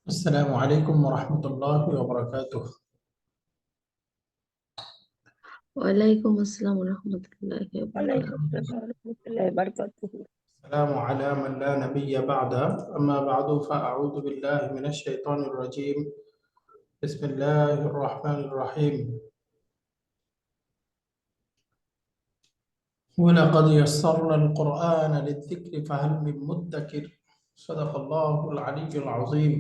السلام عليكم ورحمة الله وبركاته. وعليكم السلام ورحمة الله وعليكم وبركاته. السلام ورحمة الله وبركاته. السلام على من لا نبي بعده، أما بعد فأعوذ بالله من الشيطان الرجيم. بسم الله الرحمن الرحيم. ولقد يسرنا القرآن للذكر فهل من مدكر. صدق الله العلي العظيم.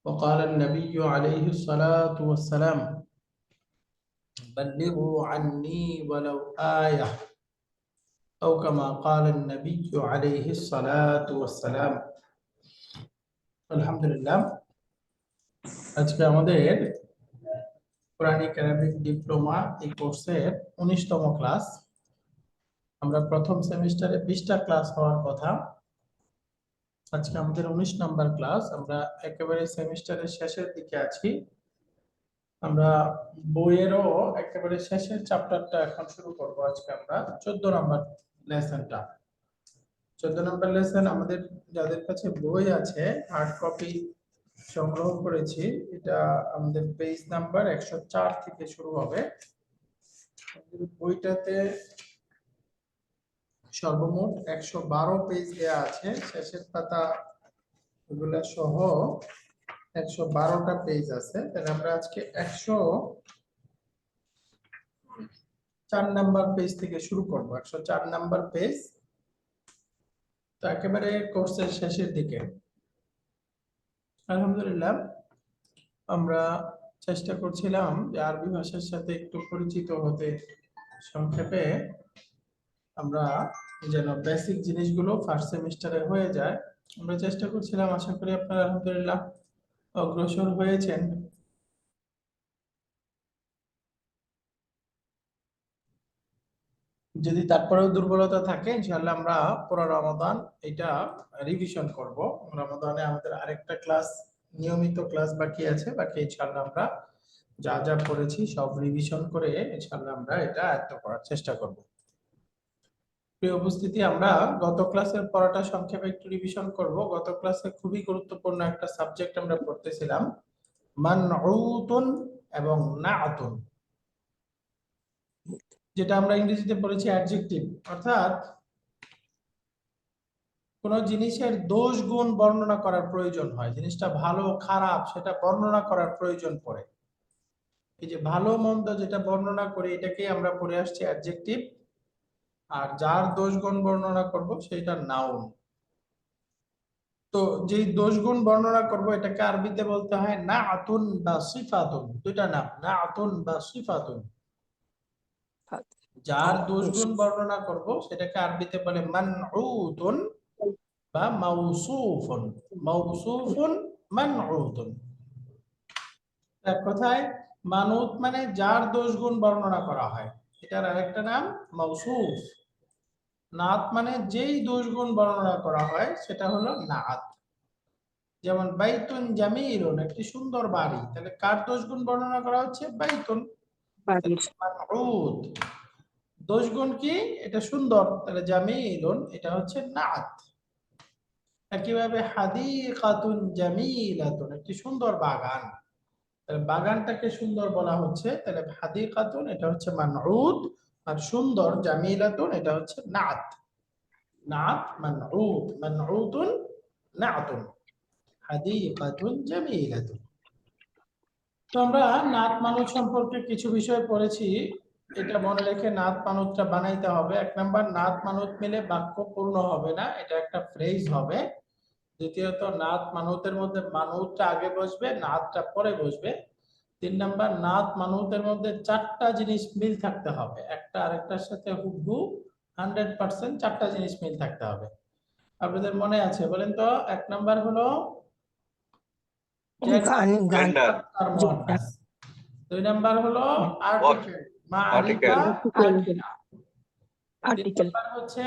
وقال النبي عليه الصلاة والسلام: بلغوا عني ولو آية، أو كما قال النبي عليه الصلاة والسلام. আলহামদুলিল্লাহ, আজকে আমাদের কোরআনিক অ্যারাবিক ডিপ্লোমা এই কোর্সের 19তম ক্লাস। আমরা প্রথম সেমিস্টারে 20টা ক্লাস হওয়ার কথা, আজকে আমাদের 19 নম্বর ক্লাস। আমরা একেবারে সেমিস্টারের শেষের দিকে আছি। আমরা বইয়েরও একেবারে শেষের চ্যাপ্টারটা এখন শুরু করব। আজকে আমরা 14 নম্বর লেসনটা, 14 নম্বর লেসন। আমাদের যাদের কাছে বই আছে, হার্ড কপি সংগ্রহ করেছি, এটা আমাদের পেজ নাম্বার 104 থেকে শুরু হবে। বইটাতে সর্বমোট 112 পেজ দেয়া আছে, শেষের পাতা এগুলা সহ 112টা পেজ আছে। তাহলে আমরা আজকে 104 নাম্বার পেজ থেকে শুরু করব। 104 নাম্বার পেজ, তো একেবারে কোর্সের শেষের দিকে। আলহামদুলিল্লাহ, আমরা চেষ্টা করছিলাম যে আরবি ভাষার সাথে একটু পরিচিত হতে। সংক্ষেপে আমরা যেন বেসিক জিনিসগুলো ফার্স্ট সেমিস্টারে হয়ে যায়, আমরা চেষ্টা করছিলাম। আশা করি আপনারা আলহামদুলিল্লাহ অগ্রসর হয়েছেন। যদি তারপরেও দুর্বলতা থাকে, ইনশাআল্লাহ আমরা পুরো রমাদান এটা রিভিশন করব। রমাদানে আমাদের আরেকটা ক্লাস, নিয়মিত ক্লাস বাকি আছে। বাকি ইনশাআল্লাহ আমরা যা যা পড়েছি সব রিভিশন করে ইনশাআল্লাহ আমরা এটা আয়ত্ত করার চেষ্টা করব। প্রিয় উপস্থিতি, আমরা গত ক্লাসের পড়াটা সংক্ষেপে একটু রিভিশন করব। গত ক্লাসে খুবই গুরুত্বপূর্ণ একটা সাবজেক্ট আমরা পড়তেছিলাম, মানউতুন এবং নাআতুন, যেটা আমরা ইংরেজিতে পড়েছি অ্যাডজেক্টিভ। অর্থাৎ কোন জিনিসের দোষ গুণ বর্ণনা করার প্রয়োজন হয়, জিনিসটা ভালো খারাপ সেটা বর্ণনা করার প্রয়োজন পড়ে। এই যে ভালো মন্দ যেটা বর্ণনা করে, এটাকে আমরা পড়ে আসছি অ্যাডজেক্টিভ। আর যার দোষ গুণ বর্ণনা করব সেটা নাউন। তো যেই দোষ গুণ বর্ণনা করব এটাকে আরবিতে বলতে হয় নাআতুন বা সিফাতুন। দুইটা নাম, নাআতুন বা সিফাতুন। যার দোষ গুণ বর্ণনা করব সেটাকে আরবিতে বলে মানউতুন বা মাউসুফুন। মাউসুফুন, মানউতুন। এক কথায় মানুত মানে যার দোষ গুণ বর্ণনা করা হয়, এটার আরেকটা নাম মাউসুফ। নাত মানে যেই দোষ গুণ বর্ণনা করা হয় সেটা হলো নাত। যেমন বাইতুন জামিলুন, একটি সুন্দর বাড়ি, তাহলে কার দোষ গুণ বর্ণনা করা হচ্ছে? বাইতুন। মানউত দোষ গুণ কি? এটা সুন্দর, তাহলে জামিলুন এটা হচ্ছে নাত। একইভাবে হাদিকাতুন জামিলাতুন, একটি সুন্দর বাগান, তাহলে বাগানটাকে সুন্দর বলা হচ্ছে, তাহলে হাদিকাতুন এটা হচ্ছে মানউত, আর সুন্দর জামিলাতুন এটা হচ্ছে নাত। নাত মানউত, মানউতুন নাতুন, হাদিকাতুন জামিলাতুন। তো আমরা নাত মানত সম্পর্কে কিছু বিষয় পড়েছি, এটা মনে রেখে নাত মানতটা বানাইতে হবে। এক নাম্বার, নাত মানত মিলে বাক্য পূর্ণ হবে না, এটা একটা ফ্রেজ হবে। দ্বিতীয়ত, নাত মানতের মধ্যে মানতটা আগে বসবে, নাতটা পরে বসবে। 3 নাম্বার, নাত মানতের মধ্যে 4টা জিনিস মিল থাকতে হবে, একটা আরেকটার সাথে হুবহু 100% 4টা জিনিস মিল থাকতে হবে। আপনাদের মনে আছে? বলেন তো। 1 নাম্বার হলো gender, 2 নাম্বার হলো আর্টিকেল, মারিফা আরটিকেল। 3 নাম্বার হচ্ছে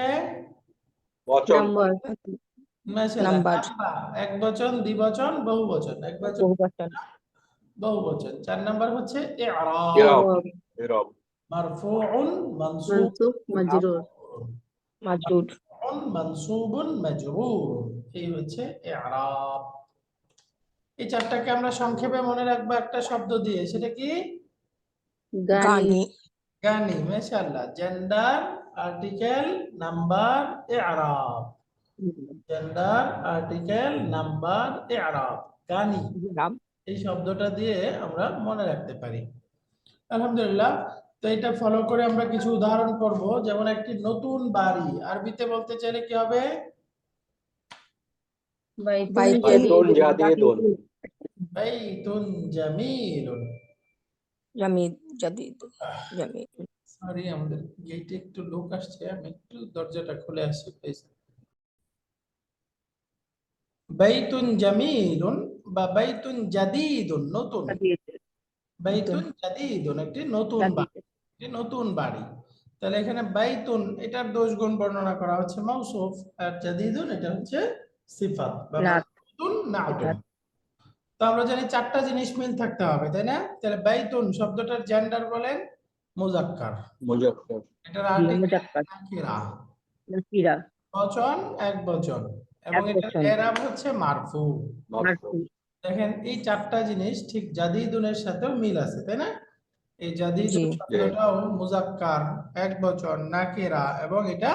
নাম্বার, নাম্বার, এক বচন, দ্বিবচন, বহুবচন। এক বচন, বহুবচন। 4 নাম্বার হচ্ছে ইরাব, মারফুউন মানসুব, মাজরুর, মাজরুর, মানসুবুন মাজরুর, এই হচ্ছে ইরাব। এই চারটাকে আমরা সংক্ষেপে মনে রাখবো একটা শব্দ দিয়ে, সেটা কি? গানি, গানি। মাশাআল্লাহ। জেন্ডার, আর্টিকেল, নাম্বার, ইআরাব। জেন্ডার, আর্টিকেল, নাম্বার, ইআরাব। গানি, এই শব্দটা দিয়ে আমরা মনে রাখতে পারি। আলহামদুলিল্লাহ। তো এটা ফলো করে আমরা কিছু উদাহরণ করব। যেমন একটি নতুন বাড়ি আরবিতে বলতে চাইলে কি হবে? Baitun Jadid, Baitun জামিলুন। জামিদ Jadid জামিদ। Sorry, আমাদের গেটে একটু লোক আসছে, আমি একটু দরজাটা খুলে আসি প্লিজ। বাইতুন জামিলুন বা বাইতুন জাদিদুন, নতুন। বাইতুন জাদিদুন, একটি নতুন বাড়ি, একটি নতুন বাড়ি। তাহলে এখানে বাইতুন, এটার দোষ গুণ বর্ণনা করা হচ্ছে মাউসুফ, আর জাদিদুন এটা হচ্ছে সিফাত বা নাত। মাউসুফুন নাউতুন। তো আমরা জানি চারটা জিনিস মিল থাকতে হবে, তাই না? তাহলে বাইতুন শব্দটার জেন্ডার বলেন মুজাক্কার, এটার আর্টিকেল মুজাক্কার, নাকিরা, নাকিরা, বচন এক বচন, এবং এটার একবচন, এরাব হচ্ছে মারফু। মারফু। দেখেন এই চারটা জিনিস ঠিক জাদিদুনের সাথেও মিল আছে, তাই না? এই জাদিদুন জি। শব্দটাও মুজাক্কার, এক বচন, নাকিরা, এবং এটা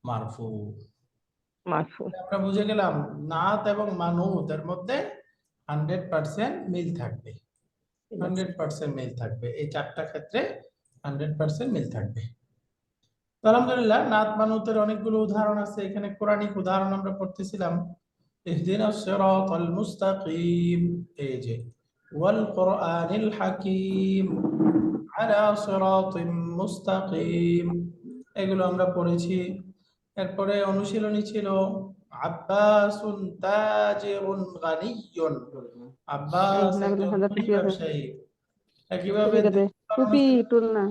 মারফু। মারফু। আমরা বুঝে গেলাম নাত এবং মানুত এর মধ্যে 100% মিল থাকবে। 100% মিল থাকবে, এই চারটা ক্ষেত্রে 100% মিল থাকবে। তো আলহামদুলিল্লাহ, নাত মানুতের অনেকগুলো উদাহরণ আছে এখানে, কোরআনিক উদাহরণ আমরা পড়তেছিলাম। ইহদিনাস সিরাতাল মুস্তাকিম, এই যে ওয়াল কোরআনিল হাকিম, আলা সিরাতিম মুস্তাকিম, এগুলো আমরা পড়েছি। এরপরে অনুশীলনী ছিল আব্বাসুন তাজিরুন গানিয়ুন, আব্বাস একজন ধনী ব্যবসায়ী। একইভাবে টুপি টুল না,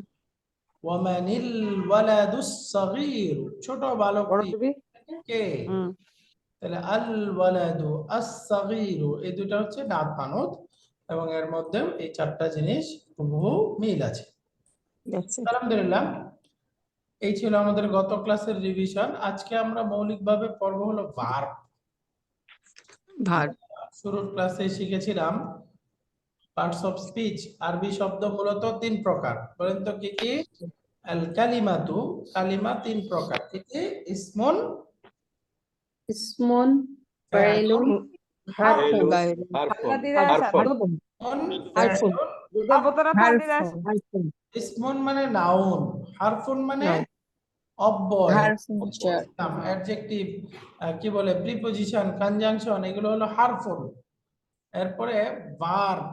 ওয়ামানিল ওয়ালাদুস সাগীর, ছোট বড় বালকটি টুপি। কে? তাহলে আল ওয়ালাদু আস সাগীর, এই দুটো হচ্ছে নাত মানুত, এবং এর মধ্যেও এই চারটা জিনিস হুবহু মিল আছে। আলহামদুলিল্লাহ, এই ছিল আমাদের গত ক্লাসের রিভিশন। আজকে আমরা মৌলিকভাবে পড়ব হলো ভার্ব। ভার্ব। শুরুর ক্লাসে শিখেছিলাম পার্টস অফ স্পিচ। আরবি শব্দ মূলত তিন প্রকার, বলেন তো কি কি? আল কালিমাতু, কালিমা তিন প্রকার, কি কি? ইসমুন, ইসমুন, ফাইলুন, হারফুন, হারফুন। হারফুন, দুধের বোতলে পানি দিস। হারফুন, ইসমুন মানে নাউন, হারফুন মানে অব্যয়, অ্যাডজেক্টিভ, কি বলে, প্রিপজিশন, কনজাংশন, এগুলো হলো হারফুন। এরপরে ভার্ব,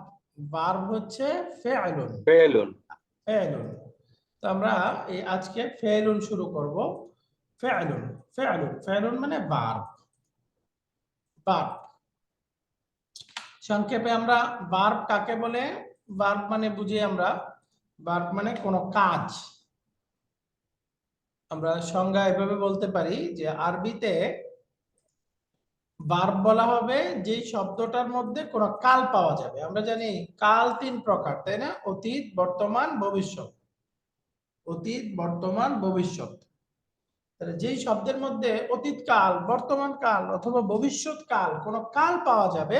ভার্ব হচ্ছে ফেলুন, ফেলুন। তো আমরা এই আজকে ফেলুন শুরু করব। ফেলুন, ফেলুন, ফেলুন মানে ভার্ব। ভার্ব সংক্ষেপে আমরা ভার্ব কাকে বলে? ভার্ব মানে বুঝি আমরা, ভার্ব মানে কোনো কাজ। আমরা সংজ্ঞা এভাবে বলতে পারি যে আরবিতে ভার্ব বলা হবে যেই শব্দটার মধ্যে কোনো কাল পাওয়া যাবে। আমরা জানি কাল তিন প্রকার, তাই না? অতীত, বর্তমান, ভবিষ্যৎ। অতীত, বর্তমান, ভবিষ্যৎ। তাহলে যেই শব্দের মধ্যে অতীত কাল, বর্তমান কাল অথবা ভবিষ্যৎ কাল, কোনো কাল পাওয়া যাবে,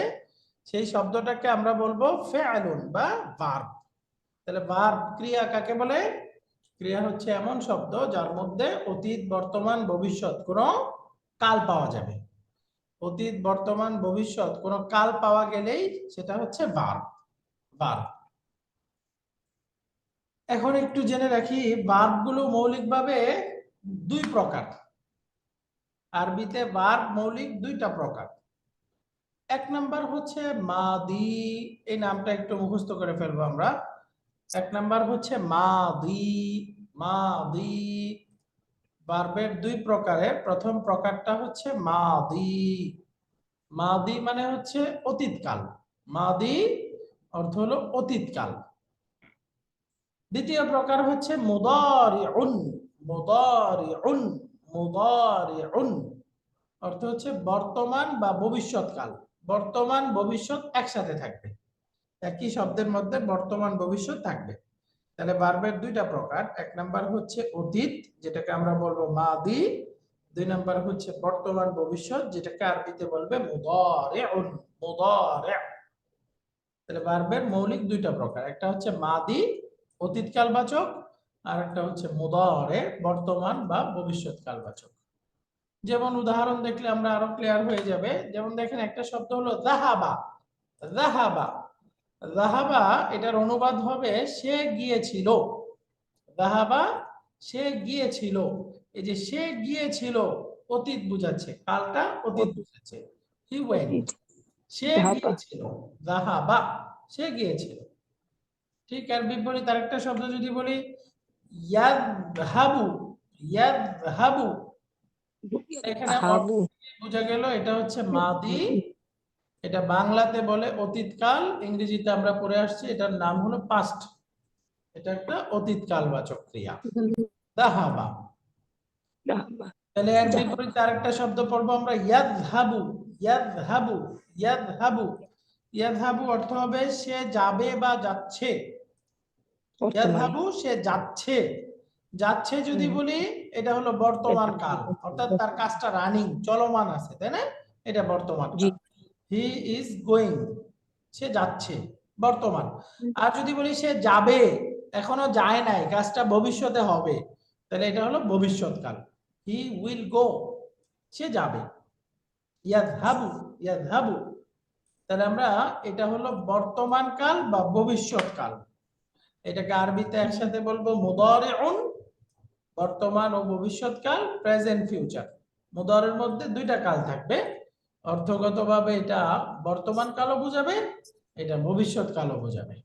সেই শব্দটাকে আমরা বলবো ফেআলুন বা ভার্ব। তাহলে ভার্ব ক্রিয়া কাকে বলে? ক্রিয়া হচ্ছে এমন শব্দ যার মধ্যে অতীত, বর্তমান, ভবিষ্যৎ কোনো কাল পাওয়া যাবে। অতীত, বর্তমান, ভবিষ্যৎ কোনো কাল পাওয়া গেলেই সেটা হচ্ছে ভার্ব। ভার্ব। এখন একটু জেনে রাখি, ভার্বগুলো মৌলিকভাবে দুই প্রকার। আরবিতে ভার্ব মৌলিক দুইটা প্রকার। এক নাম্বার হচ্ছে মাদি, এই নামটা একটু মুখস্থ করে ফেলবো আমরা। এক নাম্বার হচ্ছে মাদি। মাদি ভার্বের দুই প্রকারের, প্রথম প্রকারটা হচ্ছে মাদি। মাদি মানে হচ্ছে অতীতকাল, মাদি অর্থ হলো অতীতকাল। দ্বিতীয় প্রকার হচ্ছে মুদারিউন। মুদারিউন, মুদারিউন অর্থ হচ্ছে বর্তমান বা ভবিষ্যৎকাল। বর্তমান ভবিষ্যৎ একসাথে থাকবে, একই শব্দের মধ্যে বর্তমান ভবিষ্যৎ থাকবে। তাহলে ভার্বের দুইটা প্রকার, এক নাম্বার হচ্ছে অতীত, যেটাকে আমরা বলবো মাদি। দুই নাম্বার হচ্ছে বর্তমান ভবিষ্যৎ, যেটাকে আরবিতে বলবে মুদারিউন। মুদারি। তাহলে ভার্বের মৌলিক দুইটা প্রকার, একটা হচ্ছে মাদি অতীতকালবাচক, আর একটা হচ্ছে মুদারে বর্তমান বা ভবিষ্যৎকালবাচক। যেমন উদাহরণ দেখলে আমরা আরো ক্লিয়ার হয়ে যাবে। যেমন দেখেন একটা শব্দ হলো যাহাবা। যাহাবা, যাহাবা এটার অনুবাদ হবে সে গিয়েছিল। যাহাবা সে গিয়েছিল। এই যে সে গিয়েছিল অতীত বোঝাচ্ছে, কালটা অতীত বোঝাচ্ছে। হি ওয়েন্ট, সে গিয়েছিল। যাহাবা সে গিয়েছিল। ঠিক আর বিপরীত আরেকটা শব্দ যদি বলি ইয়াযহাবু। ইয়াযহাবু, এখানে অর্থ বোঝা গেল এটা হচ্ছে মাদি, এটা বাংলাতে বলে অতীতকাল, ইংরেজিতে আমরা পড়ে আসছি এটার নাম হলো পাস্ট। এটা একটা অতীতকালবাচক ক্রিয়া যাহাবা। তাহলে এর বিপরীতে আরেকটা শব্দ পড়বো আমরা ইয়াযহাবু। ইয়াযহাবু, ইয়াযহাবু, ইয়াযহাবু অর্থ হবে সে যাবে বা যাচ্ছে। ইয়াযহাবু সে যাচ্ছে। যাচ্ছে যদি বলি এটা হলো বর্তমান কাল, অর্থাৎ তার কাজটা রানিং, চলমান আছে, তাই না? এটা বর্তমান কাল। হি ইজ গোয়িং, সে যাচ্ছে, বর্তমান। আর যদি বলি সে যাবে, এখনো যায় নাই, কাজটা ভবিষ্যতে হবে, তাহলে এটা হলো ভবিষ্যৎকাল। হি উইল গো, সে যাবে। ইয়াযহাবু, ইয়াযহাবু, তাহলে আমরা এটা হলো বর্তমান কাল বা ভবিষ্যৎকাল। এটাকে আরবিতে একসাথে বলবো মুদারিউন, বর্তমান ও ভবিষ্যৎকাল, প্রেজেন্ট ফিউচার। মুদারের মধ্যে দুইটা কাল থাকবে, অর্থগতভাবে এটা বর্তমান কালও বোঝাবে, এটা ভবিষ্যৎ কালও বোঝাবে।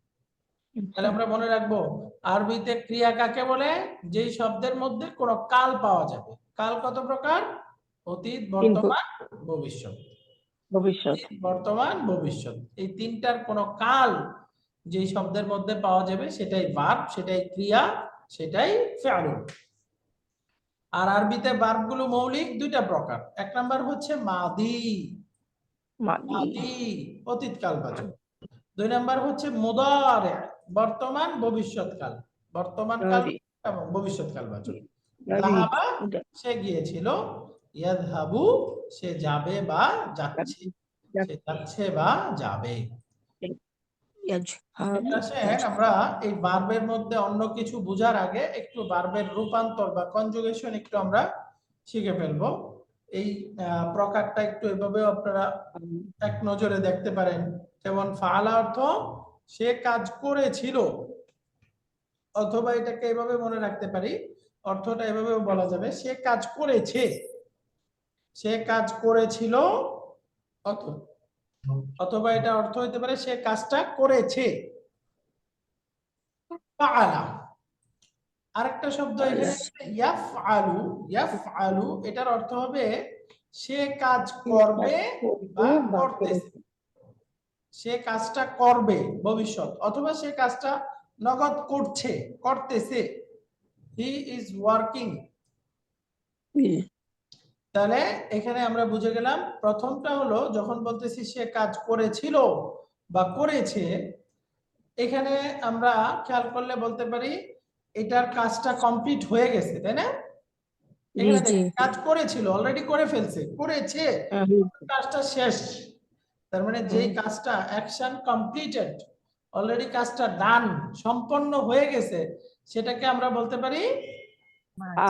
তাহলে আমরা মনে রাখবো আরবিতে ক্রিয়া কাকে বলে? যেই শব্দের মধ্যে কোনো কাল পাওয়া যাবে। কাল কত প্রকার? অতীত, বর্তমান, ভবিষ্যৎ। ভবিষ্যৎ, বর্তমান, ভবিষ্যৎ, এই তিনটার কোনো কাল যেই শব্দের মধ্যে পাওয়া যাবে সেটাই ভার্ব, সেটাই ক্রিয়া, সেটাই ফেআলুন। আর আরবিতে ভার্ব গুলো মৌলিক দুইটা প্রকার। এক নাম্বার হচ্ছে মাদি, মাদি অতীতকালবাচক। দুই নাম্বার হচ্ছে মুদারে, বর্তমান ভবিষ্যৎকাল, বর্তমানকাল এবং ভবিষ্যৎকালবাচক। যাহাবা সে গিয়েছিল, ইয়াযহাবু সে যাবে বা যাচ্ছে, সে যাচ্ছে বা যাবে। আমরা এই ভার্বের মধ্যে অন্য কিছু বোঝার আগে একটু ভার্বের রূপান্তর বা কনজুগেশন একটু আমরা শিখে ফেলবো। এই প্রকারটা একটু এভাবে আপনারা এক নজরে দেখতে পারেন। যেমন ফাআলা অর্থ সে কাজ করেছিল, অথবা এটাকে এভাবে মনে রাখতে পারি, অর্থটা এভাবেও বলা যাবে সে কাজ করেছে, সে কাজ করেছিল, অথবা এটা অর্থ হইতে পারে সে কাজটা করেছে। ফাআলা আরেকটা শব্দ এখানে ইয়াফআলু। ইয়াফআলু এটার অর্থ হবে সে কাজ করবে বা করতেছে, সে কাজটা করবে ভবিষ্যৎ, অথবা সে কাজটা নগদ করছে, করতেছে। He is working. তাহলে এখানে আমরা বুঝে গেলাম প্রথমটা হলো যখন বলতেছি সে কাজ করেছিল বা করেছে, এখানে আমরা খেয়াল করলে বলতে পারি এটার কাজটা কমপ্লিট হয়ে গেছে, তাই না? এখানে কাজ করেছিল, অলরেডি করে ফেলছে, করেছে, কাজটা শেষ। তার মানে যেই কাজটা অ্যাকশন কমপ্লিটেড, অলরেডি কাজটা ডান, সম্পন্ন হয়ে গেছে, সেটাকে আমরা বলতে পারি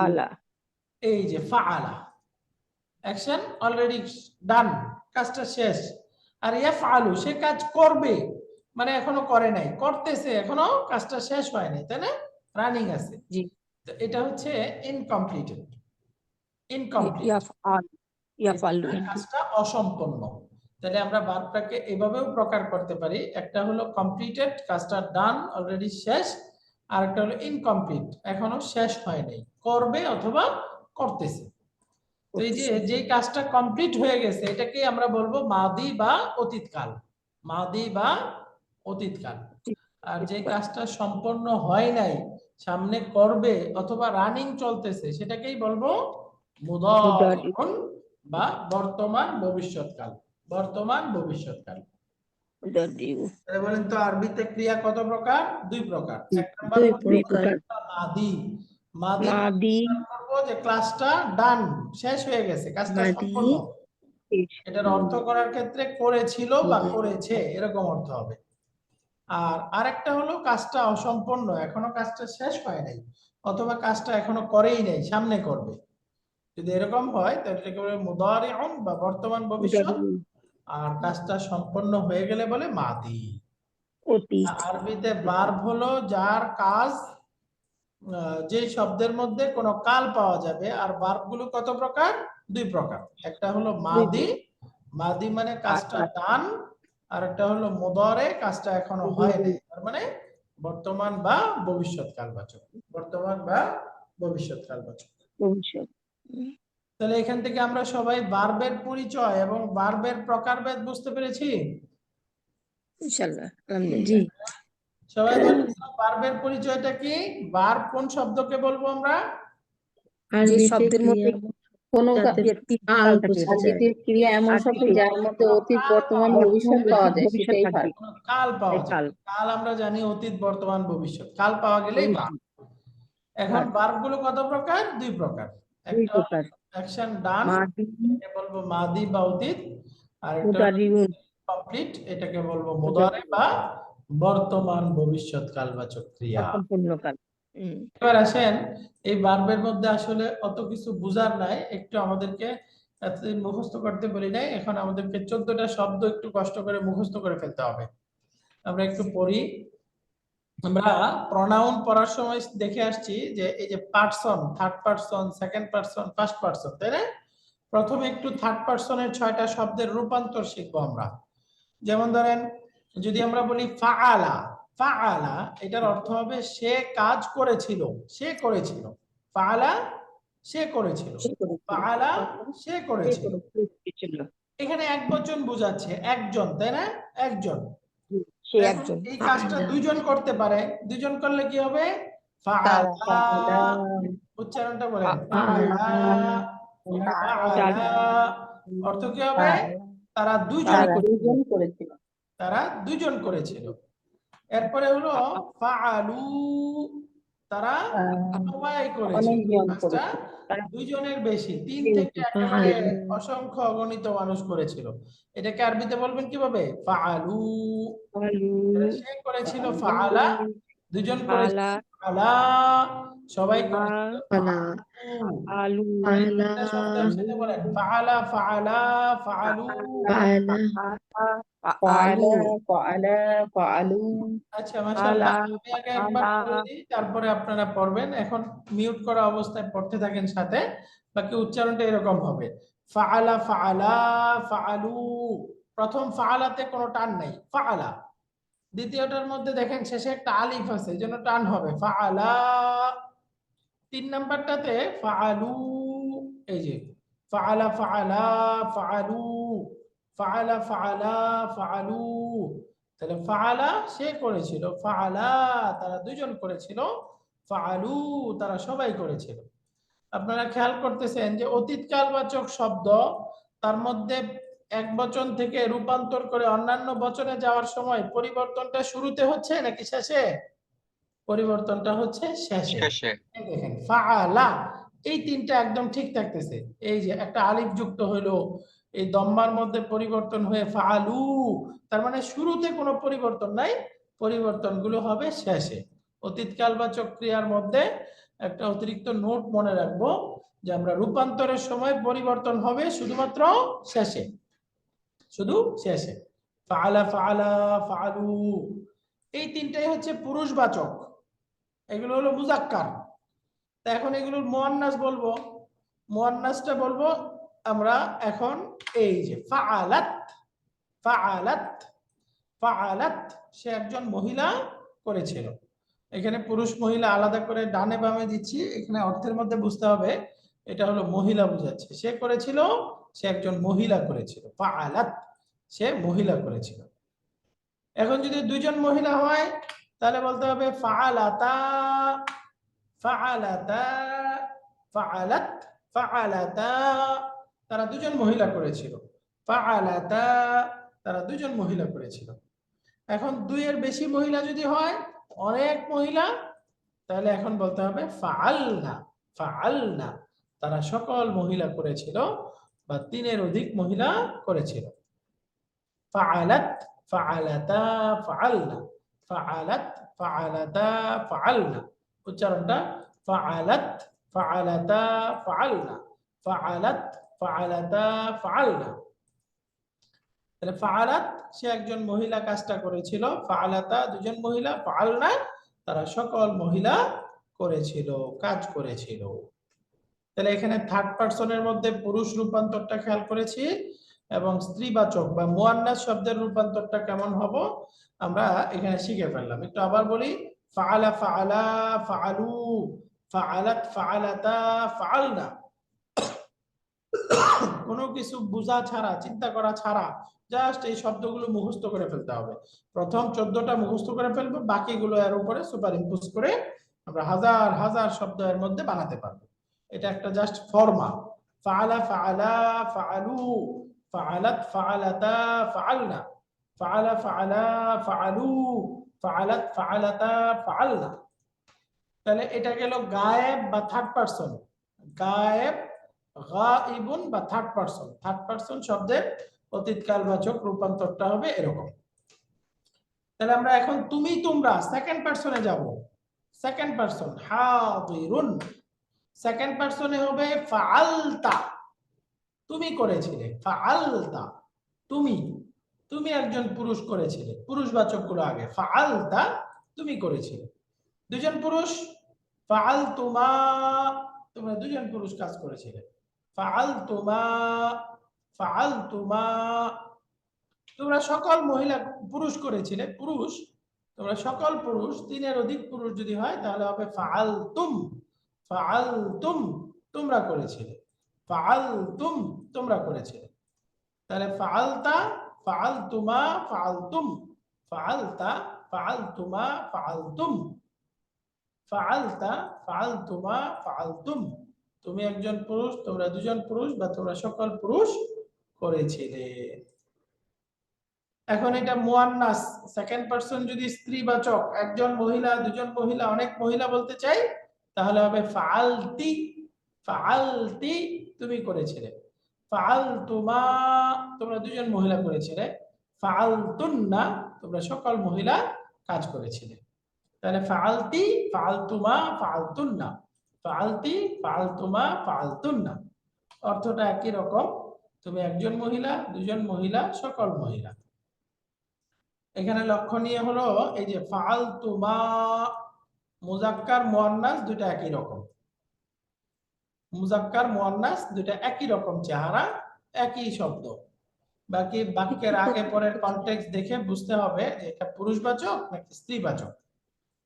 আলা। এই যে ফাআলা, অ্যাকশন অলরেডি ডান, কাজটা শেষ। আর ইয়াফআলু সে কাজ করবে, মানে এখনো করে নাই, করতেছে, এখনো কাজটা শেষ হয় নাই, তাই না? রানিং আছে। তো এটা হচ্ছে ইনকমপ্লিটেড, ইনকমপ্লিট, কাজটা অসম্পূর্ণ। তাহলে আমরা ভার্বটাকে এভাবেও প্রকার করতে পারি, একটা হলো কমপ্লিটেড, কাজটা ডান, অলরেডি শেষ, আর একটা হলো ইনকমপ্লিট, এখনো শেষ হয় নাই, করবে অথবা করতেছে। তো এই যে যেই কাজটা কমপ্লিট হয়ে গেছে এটাকে আমরা বলবো মাদি বা অতীতকাল, মাদি বা অতীতকাল। আর যে কাজটা সম্পন্ন হয় নাই, সামনে করবে অথবা রানিং চলতেছে, সেটাকেই বলবো মুদারিউন বা বর্তমান ভবিষ্যৎকাল, বর্তমান ভবিষ্যৎকাল। বলেন তো আরবিতে ক্রিয়া কত প্রকার? দুই প্রকার। এক নাম্বার মাদি। মাদি করবো যে ক্লাসটা ডান, শেষ হয়ে গেছে, কাজটা সম্পন্ন। এটার অর্থ করার ক্ষেত্রে করেছিল বা করেছে এরকম অর্থ হবে। আর আরেকটা হলো কাজটা অসম্পূর্ণ, এখনো কাজটা শেষ হয় নাই, অথবা কাজটা এখনো করেই নাই, সামনে করবে। যদি এরকম হয় তাহলে এটাকে বলে মুদারিউন বা বর্তমান ভবিষ্যৎ। আর কাজটা সম্পন্ন হয়ে গেলে বলে মাদি। অতীত। আরবিতে ভার্ব হলো যার কাজ, যে শব্দের মধ্যে কোনো কাল পাওয়া যাবে। আর ভার্ব গুলো কত প্রকার? দুই প্রকার। একটা হলো মাদি, মাদি মানে কাজটা ডান। আর একটা হলো মুদারে, কাজটা এখনো হয় নাই, তার মানে বর্তমান বা ভবিষ্যৎ কালবাচক। বর্তমান বা ভবিষ্যৎ কালবাচক। ভবিষ্যৎ। তাহলে এখান থেকে আমরা সবাই ভার্বের পরিচয় এবং ভার্বের প্রকারভেদ বুঝতে পেরেছি। ইনশাআল্লাহ, আলহামদুলিল্লাহ। সবাই বলেন তো, ভার্বের পরিচয়টা কি? ভার্ব কোন শব্দকে বলবো আমরা? যে শব্দের মধ্যে কোনো কাল বোঝায়, ক্রিয়া এমন শব্দ যার মধ্যে অতীত, বর্তমান, ভবিষ্যৎ পাওয়া যায়, সেটাই ভার্ব। কোনো কাল পাওয়া যায়। কাল আমরা জানি অতীত, বর্তমান, ভবিষ্যৎ। কাল পাওয়া গেলেই ভার্ব। এখন ভার্ব গুলো কত প্রকার? দুই প্রকার। একটা অ্যাকশন ডান, এটাকে বলবো মাদি বা অতীত। আর একটা কমপ্লিট, এটাকে বলবো মুদারি বা বর্তমান ভবিষ্যৎ কালবাচক ক্রিয়া। সম্পূর্ণকাল। এবার আসেন, এই ভার্বের মধ্যে আসলে অত কিছু বুঝার নাই, একটু আমাদেরকে এতদিন মুখস্থ করতে বলি নাই, এখন আমাদেরকে 14টা শব্দ একটু কষ্ট করে মুখস্থ করে ফেলতে হবে। আমরা একটু পড়ি। আমরা প্রনাউন পড়ার সময় দেখে আসছি যে এই যে person, third person, second person, first person, তাই না? প্রথমে একটু থার্ড পারসনের 6টা শব্দের রূপান্তর শিখবো আমরা। যেমন ধরেন, যদি আমরা বলি ফাআলা, ফাআলা এটার অর্থ হবে সে কাজ করেছিল, সে করেছিল। ফাআলা সে করেছিল, ফাআলা সে করেছিল। এখানে একবচন বোঝাচ্ছে, একজন, তাই না? একজন। সে একজন। এই কাজটা দুইজন করতে পারে, দুইজন করলে কি হবে? ফাআলা। উচ্চারণটা বলেন, ফাআলা, ফাআলা। অর্থ কি হবে? তারা দুইজন করেছিল, তারা দুইজন করেছিল। এরপরে হলো ফাআলু, তারা সবাই করেছিল। কাজটা দুইজনের বেশি, 3 থেকে একেবারে অসংখ্য অগণিত মানুষ করেছিল। এটাকে আরবিতে বলবেন কিভাবে? ফাআলু। সে করেছিল ফাআলা, দুইজন করেছিল ফাআলা, সবাই করেছিল আলু। একটা শব্দ একসাথে বলেন, ফাআলা, ফাআলা, ফাআলু। আচ্ছা, মাশাআল্লাহ। আমি আগে একবার পড়ে দিই, তারপরে আপনারা পড়বেন। এখন মিউট করা অবস্থায় পড়তে থাকেন সাথে, বাকি উচ্চারণটা এরকম হবে, ফাআলা, ফাআলা, ফাআলু। প্রথম ফাআলাতে কোনো টান নাই, ফাআলা। দ্বিতীয়টার মধ্যে দেখেন শেষে একটা আলিফ আছে, এজন্য টান হবে, ফাআলা। 3 নাম্বারটাতে ফাআলু, এই যে ফাআলা, ফাআলা, ফাআলু, ফাআলা, ফাআলা, ফাআলু। তাহলে ফাআলা সে করেছিল, ফাআলা তারা দুইজন করেছিল, ফাআলু তারা সবাই করেছিল। আপনারা খেয়াল করতেছেন যে অতীতকালবাচক শব্দ, তার মধ্যে এক বচন থেকে রূপান্তর করে অন্যান্য বচনে যাওয়ার সময় পরিবর্তনটা শুরুতে হচ্ছে নাকি শেষে? পরিবর্তনটা হচ্ছে শেষে। দেখেন ফাআলা, এই 3টা একদম ঠিক থাকতেছে। এই যে একটা আলিফ যুক্ত হলো, এই দম্মার মধ্যে পরিবর্তন হয়ে ফাআলু, তার মানে শুরুতে কোনো পরিবর্তন নাই, পরিবর্তনগুলো হবে শেষে। অতীতকালবাচক ক্রিয়ার মধ্যে একটা অতিরিক্ত নোট মনে রাখবো, যে আমরা রূপান্তরের সময় পরিবর্তন হবে শুধুমাত্র শেষে, শুধু শেষে। ফাআলা, ফাআলা, ফাআলু, এই 3টাই হচ্ছে পুরুষবাচক, এগুলো হলো মুজাক্কার। তা এখন এগুলোর মুয়ান্নাস বলবো, মুয়ান্নাসটা বলবো আমরা এখন, এই যে ফাআলাত, ফাআলাত, ফাআলাত সে একজন মহিলা করেছিল। এখানে পুরুষ মহিলা আলাদা করে ডানে বামে দিচ্ছি, এখানে অর্থের মধ্যে বুঝতে হবে এটা হলো মহিলা বোঝাচ্ছে। সে করেছিল, সে একজন মহিলা করেছিল, ফাআলাত সে মহিলা করেছিল। এখন যদি দুইজন মহিলা হয় তাহলে বলতে হবে ফাআলাতা, ফাআলাতা, ফাআলাত, ফাআলাতা তারা দুজন মহিলা করেছিল, ফাআলাতা তারা দুজন মহিলা করেছিল। এখন দুইয়ের বেশি মহিলা যদি হয়, অনেক মহিলা, তাহলে এখন বলতে হবে ফাআলনা, ফাআলনা তারা সকল মহিলা করেছিল বা 3-এর অধিক মহিলা করেছিল। ফাআলাত, ফাআলাতা, ফাআলনা, ফাআলাত, ফাআলাতা, ফাআলনা। উচ্চারণটা ফাআলাত, ফাআলাতা, ফাআলনা, ফাআলাত, ফাআলাতা, ফাআলনা। তাহলে ফাআলাত সে একজন মহিলা কাজটা করেছিল, ফাআলাতা দুজন মহিলা, ফাআলনা তারা সকল মহিলা করেছিল, কাজ করেছিল। তাহলে এখানে থার্ড পারসনের মধ্যে পুরুষ রূপান্তরটা খেয়াল করেছি, এবং স্ত্রীবাচক বা মুয়ান্নাস শব্দের রূপান্তরটা কেমন হবে আমরা এখানে শিখে ফেললাম। একটু আবার বলি, ফাআলা, ফাআলা, ফাআলু, ফাআলাত, ফাআলাতা, ফাআলনা। কোনো কিছু বোঝা ছাড়া, চিন্তা করা ছাড়া জাস্ট এই শব্দগুলো মুখস্থ করে ফেলতে হবে। প্রথম 14টা মুখস্থ করে ফেলবো, বাকিগুলো এর উপরে সুপার ইম্পোজ করে আমরা হাজার হাজার শব্দ এর মধ্যে বানাতে পারবো। এটা একটা জাস্ট ফর্মা। ফাআলা, ফাআলা, ফাআলু, ফাআলাত, ফাআলাতা, ফাআলনা, ফাআলা, ফাআলা, ফাআলু, ফাআলাত, ফাআলাতা, ফাআলনা। তাহলে এটা গেল গায়েব বা থার্ড পারসন। গায়েব, গাইবুন বা থার্ড পারসন। থার্ড পারসন শব্দের অতীতকালবাচক রূপান্তরটা হবে এরকম। তাহলে আমরা এখন তুমি তোমরা সেকেন্ড পারসনে যাব। সেকেন্ড পারসন হাদিরুন। সেকেন্ড পারসনে হবে ফাআলতা, তুমি করেছিলে, ফাআলতা তুমি, তুমি একজন পুরুষ করেছিলে, পুরুষবাচক গুলো আগে, ফাআলতা তুমি করেছিলে। দুজন পুরুষ, ফাআলতুমা তোমরা দুজন পুরুষ কাজ করেছিলে, ফাআলতুমা, ফাআলতুমা তোমরা সকল মহিলা পুরুষ করেছিলে, পুরুষ তোমরা সকল পুরুষ, তিনের অধিক পুরুষ যদি হয় তাহলে হবে ফাআলতুম, ফাআলতুম তোমরা করেছিলে, ফাআলতুম তোমরা করেছিলে। তাহলে ফাআলতা, ফাআলতুমা, ফাআলতুম, ফাআলতা, ফাআলতুমা, ফাআলতুম, ফাআলতা, ফাআলতুমা, ফাআলতুম তুমি একজন পুরুষ, তোমরা দুজন পুরুষ বা তোমরা সকল পুরুষ করেছিলে। এখন এটা মুয়ান্নাস, সেকেন্ড পারসন যদি স্ত্রীবাচক, একজন মহিলা, দুজন মহিলা, অনেক মহিলা বলতে চাই তাহলে হবে ফাআলতি, ফাআলতি তুমি করেছিলে, ফাআলতুমা তোমরা দুজন মহিলা করেছিলে, ফাআলতুন্না তোমরা সকল মহিলা কাজ করেছিলে। তাহলে ফাআলতি, ফাআলতুমা, ফাআলতুন্না, ফাআলতি, ফাআলতুমা, ফাআলতুন্না অর্থটা একই রকম। তুমি একজন মহিলা, দুজন মহিলা, সকল মহিলা। এখানে লক্ষণীয় হলো এই যে ফাআলতুমা, মুজাক্কার মুয়ান্নাস দুটো একই রকম। মুজাক্কার মুয়ান্নাস দুটো একই রকম চেহারা, একই শব্দ। বাকি বাক্যের আগে পরের কনটেক্সট দেখে বুঝতে হবে যে এটা পুরুষবাচক নাকি স্ত্রীবাচক।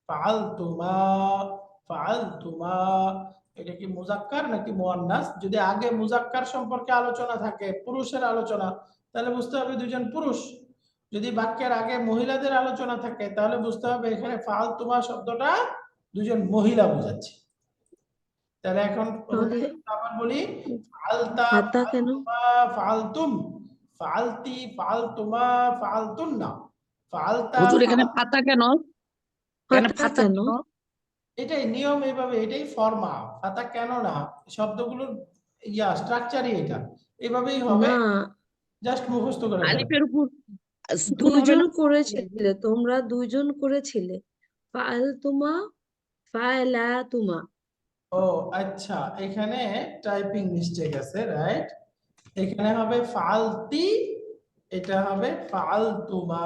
ফাআলতুমা, ফাআলতুমা এটা কি মুজাক্কার নাকি মুয়ান্নাস? যদি আগে মুজাক্কার সম্পর্কে আলোচনা থাকে, পুরুষের আলোচনা, তাহলে বুঝতে হবে দুজন পুরুষ। যদি বাক্যের আগে মহিলাদের আলোচনা থাকে তাহলে বুঝতে হবে এখানে ফাআলতুমা শব্দটা দুজন মহিলা বোঝাচ্ছে। তাহলে এখন আবার বলি, ফাআলতা, ফাআলতুমা, ফাআলতুম, ফাআলতি, ফাআলতুমা, ফাআলতুন্না, ফাআলতা। হুজুর এখানে পাতা কেন? এখানে পাতা কেন? এটাই নিয়ম, এইভাবে, এটাই ফর্মা। পাতা কেন না, শব্দগুলোর স্ট্রাকচারই এটা, এইভাবেই হবে, জাস্ট মুখস্থ করে ফেলো। আলিফের উপর দুইজন করেছিলে, তোমরা দুইজন করেছিলে, ফাআলতুমা, ফাআলাতুমা। ও আচ্ছা, এখানে টাইপিং মিস্টেক আছে, রাইট। এখানে হবে ফাআলতি, এটা হবে ফাআলতুমা,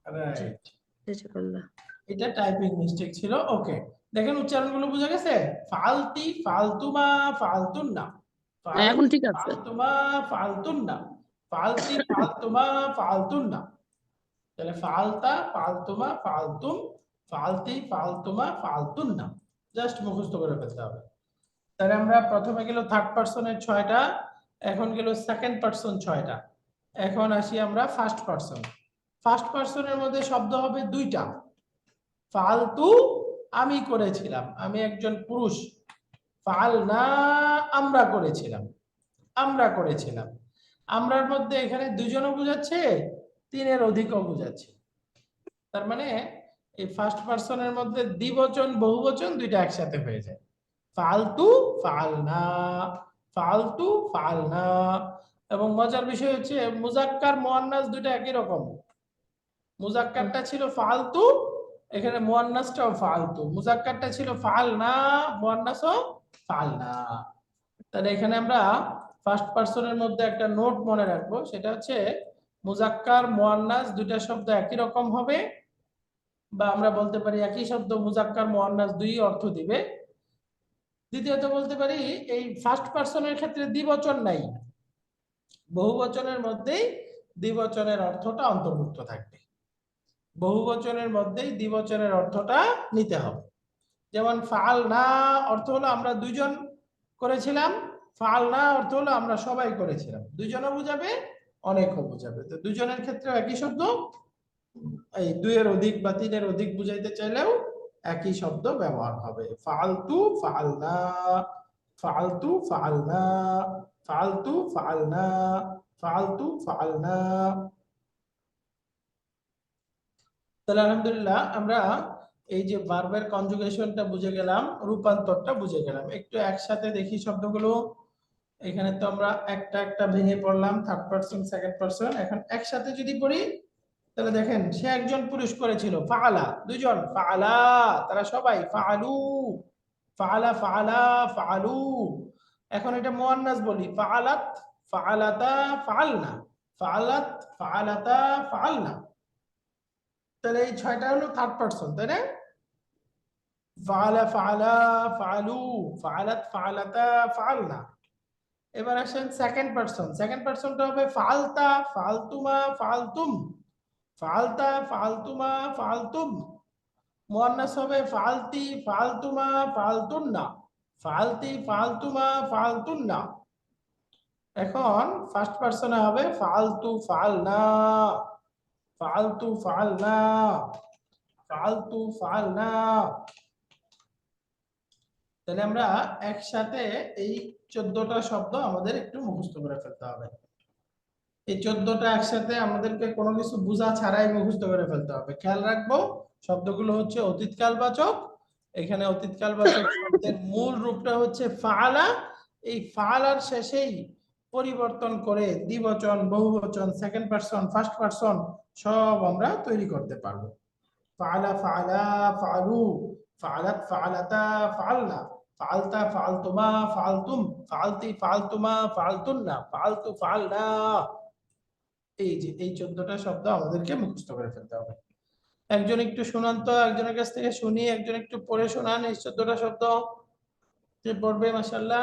রাইট। এটা টাইপিং মিস্টেক ছিল। ওকে, দেখেন উচ্চারণগুলো বুঝা গেছে। ফাআলতি, ফাআলতুমা, ফাআলতুন্না, এখন ঠিক আছে। ফাআলতুমা, ফাআলতুন্না, ফাআলতি, ফাআলতুমা, ফাআলতুন্না। তাহলে ফাআলতা, ফাআলতুমা, ফাআলতুম, ফাআলতি, ফাআলতুমা, ফাআলতুন্না জাস্ট মুখস্থ করে ফেলতে হবে। তাহলে আমরা প্রথমে গেল থার্ড পারসনের 6টা, এখন গেল সেকেন্ড পারসন 6টা। এখন আসি আমরা ফার্স্ট পারসন। ফার্স্ট পারসনের মধ্যে শব্দ হবে 2টা। ফাআলতু আমি করেছিলাম, আমি একজন পুরুষ। ফাআলনা আমরা করেছিলাম, আমরা করেছিলাম। আমরার মধ্যে এখানে দুজনও বোঝাচ্ছে, তিনের অধিকও বোঝাচ্ছে। তার মানে এই ফার্স্ট পারসনের মধ্যে দ্বিবচন বহুবচন দুইটা একসাথে হয়ে যায়। ফাআলতু, ফাআলনা, ফাআলতু, ফাআলনা। এবং মজার বিষয় হচ্ছে মুজাক্কার মুয়ান্নাস দুটো একই রকম। মুজাক্কারটা ছিল ফালতু, এখানে মুয়ান্নাসটাও ফালতু। মুজাক্কারটা ছিল ফালনা, মুয়ান্নাসও ফালনা। তাহলে এখানে আমরা ফার্স্ট পারসনের মধ্যে একটা নোট মনে রাখবো, সেটা হচ্ছে মুজাক্কার মুয়ান্নাস দুইটা শব্দ একই রকম হবে, বা আমরা বলতে পারি একই শব্দ মুজাক্কার মুয়ান্নাস দুই অর্থ দিবে। দ্বিতীয়ত বলতে পারি এই ফার্স্ট পারসনের ক্ষেত্রে দ্বিবচন নাই, বহুবচনের মধ্যেই দ্বিবচনের অর্থটা অন্তর্ভুক্ত থাকবে, বহুবচনের মধ্যেই দ্বিবচনের অর্থটা নিতে হবে। যেমন ফাল না অর্থ হলো আমরা দুইজন করেছিলাম, ফাল না অর্থ হলো আমরা সবাই করেছিলাম। দুইজনও বুঝাবে, অনেকও বুঝাবে। তো দুজনের ক্ষেত্রে একই শব্দ, এই দুইয়ের অধিক বা তিনের অধিক বুঝাইতে চাইলেও একই শব্দ ব্যবহার হবে। ফালতু ফালনা, ফালতু ফালনা, ফালতু ফালনা, ফালতু ফালনা। তাহলে আলহামদুলিল্লাহ আমরা এই যে ভার্বের কনজুগেশনটা বুঝে গেলাম, রূপান্তরটা বুঝে গেলাম। একটু একসাথে দেখি শব্দগুলো। এখানে তো আমরা একটা একটা ভেঙে পড়লাম, থার্ড পারসন সেকেন্ড পারসন। এখন একসাথে যদি পড়ি তাহলে দেখেন, সে একজন পুরুষ করেছিল, ফাআলা দুইজন, ফাআলা তারা সবাই, ফাআলু ফাআলা ফাআলা ফাআলু। এখন এটা মুয়ান্নাস বলি, ফাআলাত ফাআলাতা ফাআলনা, ফাআলাত ফাআলাতা ফাআলনা। তাহলে এই ছয়টা হলো থার্ড পারসন, তাই না? ফাআলা ফাআলা ফাআলু, ফাআলাত ফাআলাতা ফাআলনা। এবার আসেন সেকেন্ড পারসন। সেকেন্ড পারসনটা হবে ফাআলতা ফাআলতুমা ফাআলতুম, ফাআলতা ফাআলতুমা ফাআলতুম। মুয়ান্নাস হবে ফাআলতি ফাআলতুমা ফাআলতুন্না, ফাআলতি ফাআলতুমা ফাআলতুন্না। এখন ফার্স্ট পারসনে হবে ফাআলতু ফাআলনা, ফাআলতু ফাআলনা, ফাআলতু ফাআলনা। তাহলে আমরা একসাথে এই 14টা শব্দ আমাদের একটু মুখস্থ করে ফেলতে হবে। এই 14টা একসাথে আমাদেরকে কোনো কিছু বোঝা ছাড়াই মুখস্থ করে ফেলতে হবে। খেয়াল রাখবো শব্দগুলো হচ্ছে অতীতকালবাচক। এখানে অতীতকালবাচক শব্দের মূল রূপটা হচ্ছে ফাআলা। এই ফাআলার শেষেই পরিবর্তন করে দ্বিবচন, বহুবচন, সেকেন্ড পারসন, ফার্স্ট পারসন সব আমরা তৈরি করতে পারবো। ফাআলা ফাআলা ফাআলু, ফাআলাত ফাআলাতা ফাআলনা, ফাআলতা ফাআলতুমা ফাআলতুম, ফাআলতি ফাআলতুমা ফাআলতুন্না, ফাআলতু ফাআলনা। এই যে এই 14টা শব্দ আমাদেরকে মুখস্থ করে ফেলতে হবে। একজন একটু শোনান তো, একজনের কাছ থেকে শুনি, একজন একটু পড়ে শোনান এই 14টা শব্দ। যে পড়বে মাশাআল্লাহ।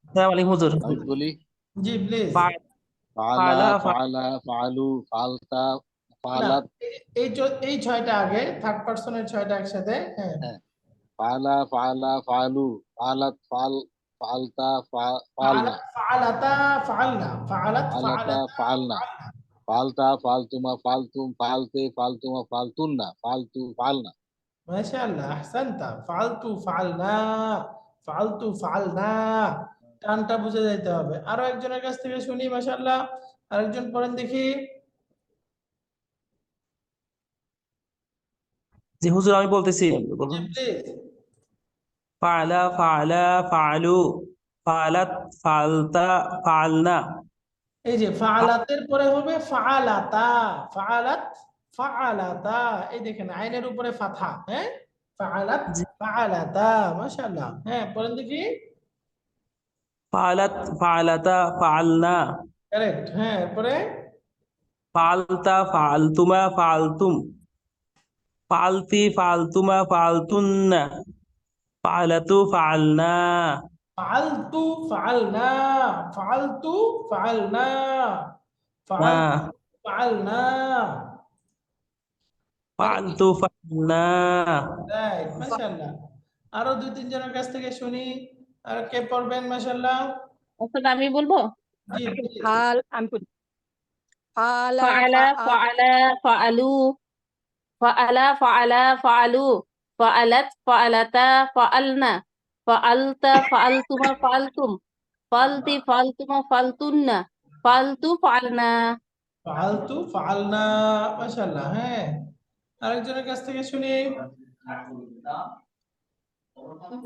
আসসালামু আলাইকুম হুজুর। আমি বলি, জি প্লিজ। ফাআলা ফাআলা ফাআলু ফাআলতা না, ফাআলাত। এই 6টা আগে, থার্ড পারসনের 6টা একসাথে। হ্যাঁ, ফাআলা ফাআলা ফাআলু ফাআলাত ফাআলতা ফাআলনা, ফাআলাতা ফাআলনা, ফাআলাত ফাআলাতা ফাআলনা, ফাআলতা ফাআলতুমা ফাআলতুম, ফাআলতে ফাআলতুমা ফাআলতুন্না, ফাআলতু ফাআলনা। মাশাআল্লাহ, আহসানতা। ফাআলতু ফাআলনা, ফাআলতু ফাআলনা। টানটা বুঝে যাইতে হবে। আরো একজনের কাছ থেকে শুনি মাশাআল্লাহ। আরেকজন পড়েন দেখি। জি হুজুর, আমি বলতেছি, জি বলুন। প্লিজ। ফাআলা ফাআলা ফাআলু, ফাআলাত ফাআলতা ফাআলনা। এই যে ফাআলাতের পরে হবে ফাআলাতা, ফাআলাত ফাআলাতা। এই দেখেন আইনের উপরে ফাথা। হ্যাঁ, ফাআলাত ফাআলাতা। মাশাআল্লাহ। হ্যাঁ, পড়েন দেখি। ফাআলাত ফাআলাতা ফাআলনা, কারেক্ট। হ্যাঁ, এরপরে ফাআলতা ফাআলতুমা ফাআলতুম, ফাআলতি ফাআলতুমা ফাআলতুন্না, ফাআলাতু ফাআলনা, ফাআলতু ফাআলনা, ফাআলতু ফাআলনা, ফাআলতু ফাআলনা। ফাআলতু ফাআলনা। রাইট, মাশাআল্লাহ। আরো দুই তিন জনের কাছ থেকে শুনি। আর কে পড়বেন মাশাআল্লাহ? আসলে আমি বলবো জি please। আমি বলি, ফাআলা ফাআলা ফাআলা ফাআলু, ফাআলা ফাআলা ফাআলু, ফাআলাত ফাআলাতা ফাআলনা, ফাআলতা ফাআলতুমা ফাআলতুম, ফাআলতি ফাআলতুমা ফাআলতুন্না, ফাআলতু ফাআলনা। ফাআলতু ফাআলনা। মাশাআল্লাহ। হ্যাঁ, আরেকজনের কাছ থেকে শুনি।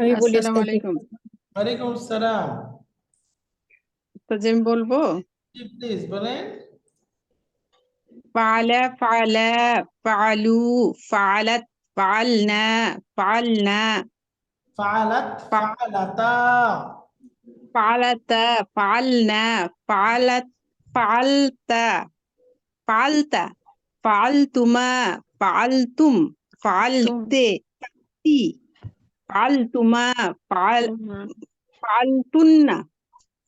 আমি বলি, আসসালামু আলাইকুম। ওয়ালাইকুম আসসালাম। তো যে আমি বলবো, জি প্লিজ বলেন। فعل فعل فعلوا فعلت فعلنا فعلنا ফাআলাত فع- ফাআলাতা فعلت فعلنا فعلت فعلت فعلت فعلتما فعلتم فعلت فعلتي فعلتما فعلتن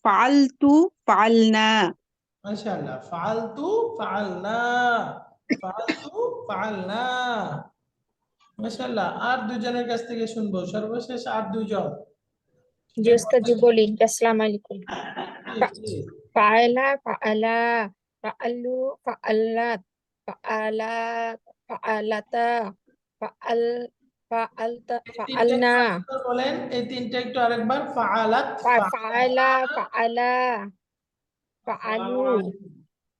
فعلت فعلنا মাশাআল্লাহ ফাআলতু ফাআলনা ফাআলতু ফাআলনা মাশাআল্লাহ আর দুজনের কাছ থেকে শুনবো সর্বশেষ আর দুজন জি ওস্তাদ জি বলি আসসালামু আলাইকুম Please. ফাআলা ফাআলা ফাআলু ফাআলাত ফাআলাত ফাআলাতা ফাআল ফাআলতা এই তিনটা ফাআলনা একটু বলেন এই তিনটা একটু আরেকবার ফাআলাত ফাআলা ফাআলা ফাআলু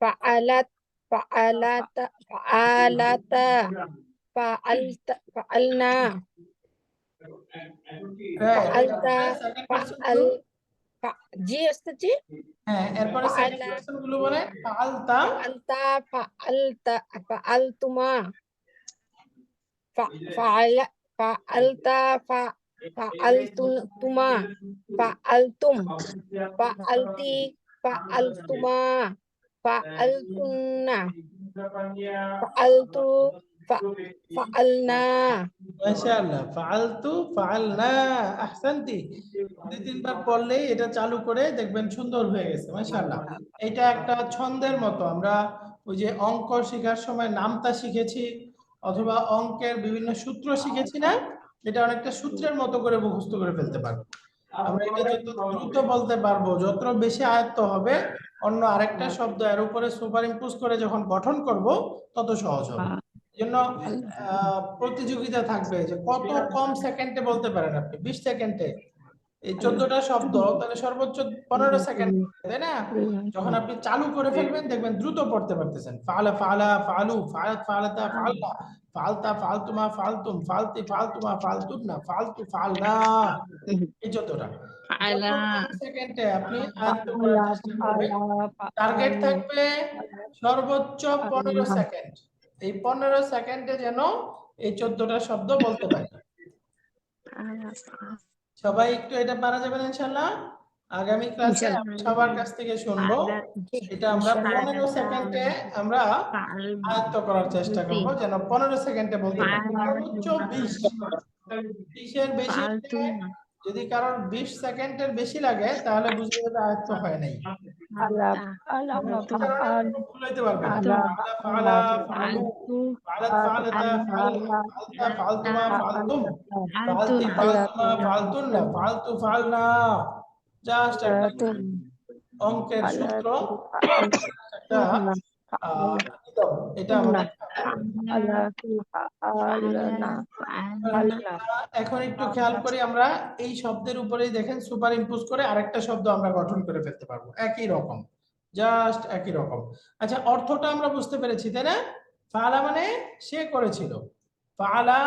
ফাআলাত ফাআলাতা ফাআলাতা ফাআলতা ফাআলনা ফাআলতা ফাআল জি ওস্তাদ জি হ্যাঁ এরপরে সেকেন্ড ফাআলা পারসন গুলো বলেন ফাআলতা ফাআলতা ফাআলতা ফাআলতুমা ফাআলা ফাআলতা ফাআলতুমা ফাআলতুম ফাআলতি ফাআলতুমা ফাআলতুন্না ফাআলতু ফাআলনা মাশাআল্লাহ ফাআলতু ফাআলনা আহসানতি দুই তিনবার পড়লেই এটা চালু করে দেখবেন সুন্দর হয়ে গেছে মাশাআল্লাহ এটা একটা ছন্দের মতো আমরা ওই যে অঙ্ক শেখার সময় নামতা শিখেছি অথবা অঙ্কের বিভিন্ন সূত্র শিখেছি না এটা অনেকটা সূত্রের মতো করে মুখস্থ করে ফেলতে পারবো আমরা এটা যত দ্রুত বলতে পারবো যত বেশি আয়ত্ত হবে অন্য আরেকটা শব্দ এর উপরে সুপার ইম্পোজ করে যখন গঠন করব তত সহজ হবে জন্য প্রতিযোগিতা থাকবে যে কত কম সেকেন্ডে বলতে পারেন আপনি 20 সেকেন্ডে এই 14টা শব্দ তাহলে সর্বোচ্চ 15 সেকেন্ড তাই না যখন আপনি চালু করে ফেলবেন দেখবেন দ্রুত পড়তে পারতেছেন ফাআলা ফাআলা ফাআলু ফাআলাত ফাআলাতা ফাআলনা ফাআলতা ফাআলতুমা ফাআলতুম ফাআলতি ফাআলতুমা ফাআলতুনা ফাআলতু ফাআলনা এই 14টা ফাআলা সেকেন্ডে আপনি আয়ত্ত করার চেষ্টা করবেন টার্গেট থাকবে সর্বোচ্চ 15 সেকেন্ড এই 15 সেকেন্ডে যেন এই 14টা শব্দ বলতে পারি সবাই একটু এটা পারা যাবে না ইনশাআল্লাহ আগামী ক্লাসে আমি সবার কাছ থেকে শুনবো এটা আমরা 15 সেকেন্ডে আমরা আয়ত্ত করার চেষ্টা করব যেন 15 সেকেন্ডে বলতে পারি সর্বোচ্চ 20 এর বেশি যদি কারোর 20 সেকেন্ডের বেশি লাগে তাহলে বুঝতে হবে আয়ত্ত হয় নাই বলতে পারবেন ফাআলা ফাআলু ফাআলাত ফাআলাতা ফাআলতা ফাআলতুমা ফাআলতুম ফাআলতি ফাআলতুমা ফাআলতুনা ফাআলতু ফাআলনা জাস্ট একটা অঙ্কের সূত্র একটা এটা এখন একটু খেয়াল করি আমরা এই শব্দের উপরেই দেখেন সুপার ইম্পোজ করে আরেকটা শব্দ আমরা গঠন করে ফেলতে পারবো একই রকম জাস্ট একই রকম আচ্ছা অর্থটা আমরা বুঝতে পেরেছি তাই না ফাআলা মানে সে করেছিল ফাআলা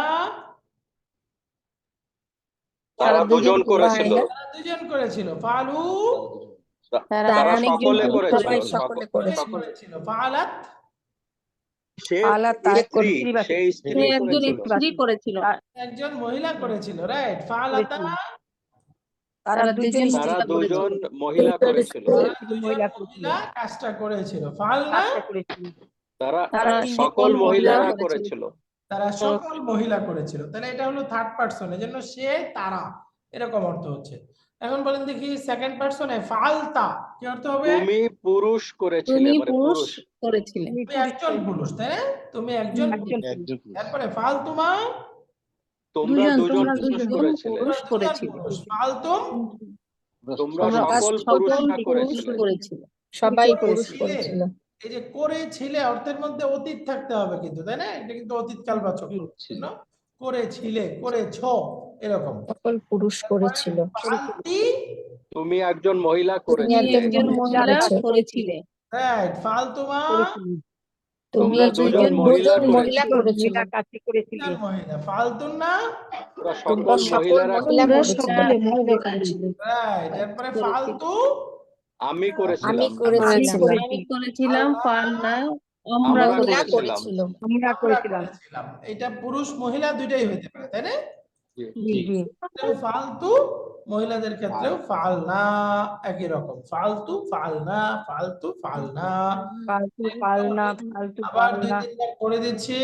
তারা দুজন করেছিল দুজন করেছিল ফাআলু তারা সকলে করেছিল সকলে করেছিল ফাআলাত সে তার স্ত্রী সেই স্ত্রী একজন স্ত্রী করেছিল একজন মহিলা করেছিল রাইট ফাআলাতা তারা দুজন তারা দুজন মহিলা করেছিল মহিলা কাজটা করেছিল ফাআলনা তারা সকল মহিলারা করেছিল তারা সকল মহিলা করেছিল তাহলে এটা হলো থার্ড পারসন এজন্য সে তারা এরকম অর্থ হচ্ছে এখন বলেন দেখি সেকেন্ড পারসনে ফাআলতা কি অর্থ হবে তুমি পুরুষ করেছিলে মানে পুরুষ করেছিলেন তুমি একজন পুরুষ তাই না তুমি একজন তারপরে ফাআলতুমা তোমরা দুজন পুরুষ করেছিলে ফাআলতুম তোমরা সকল পুরুষরা করেছিলে সবাই পুরুষ করেছিল এই যে করেছিলে অর্থের মধ্যে অতীত থাকতে হবে কিন্তু তাই না এটা কিন্তু অতীতকালবাচক ছিল করেছিলে করেছো এরকম সকল পুরুষ করেছিল ফাআলতি তুমি একজন মহিলা করেছিলে একজন মহিলা করেছিলে রাইট ফাআলতুমা তোমরা দুজন মহিলা করেছিল একজন মহিলা ফাআলতুনা তোমরা সকল মহিলারা সকলে মহিলা করেছিল রাইট এরপরে ফাআলতু আমি করেছিলাম আমি করেছিলাম ফাআলনা আমরা মহিলা করেছিলাম। আমরা আমরা করেছিলাম। করেছিলাম। এটা পুরুষ মহিলা দুইটাই হতে পারে, তাই না? জি। জি জি ক্ষেত্রেও ফালতু, মহিলাদের ক্ষেত্রেও ফালনা, একই রকম। ফালতু ফালনা, ফালতু ফালনা। ফালতু পালনা, ফালতু আবার দুই পালনা। তিনবার করে দিচ্ছি,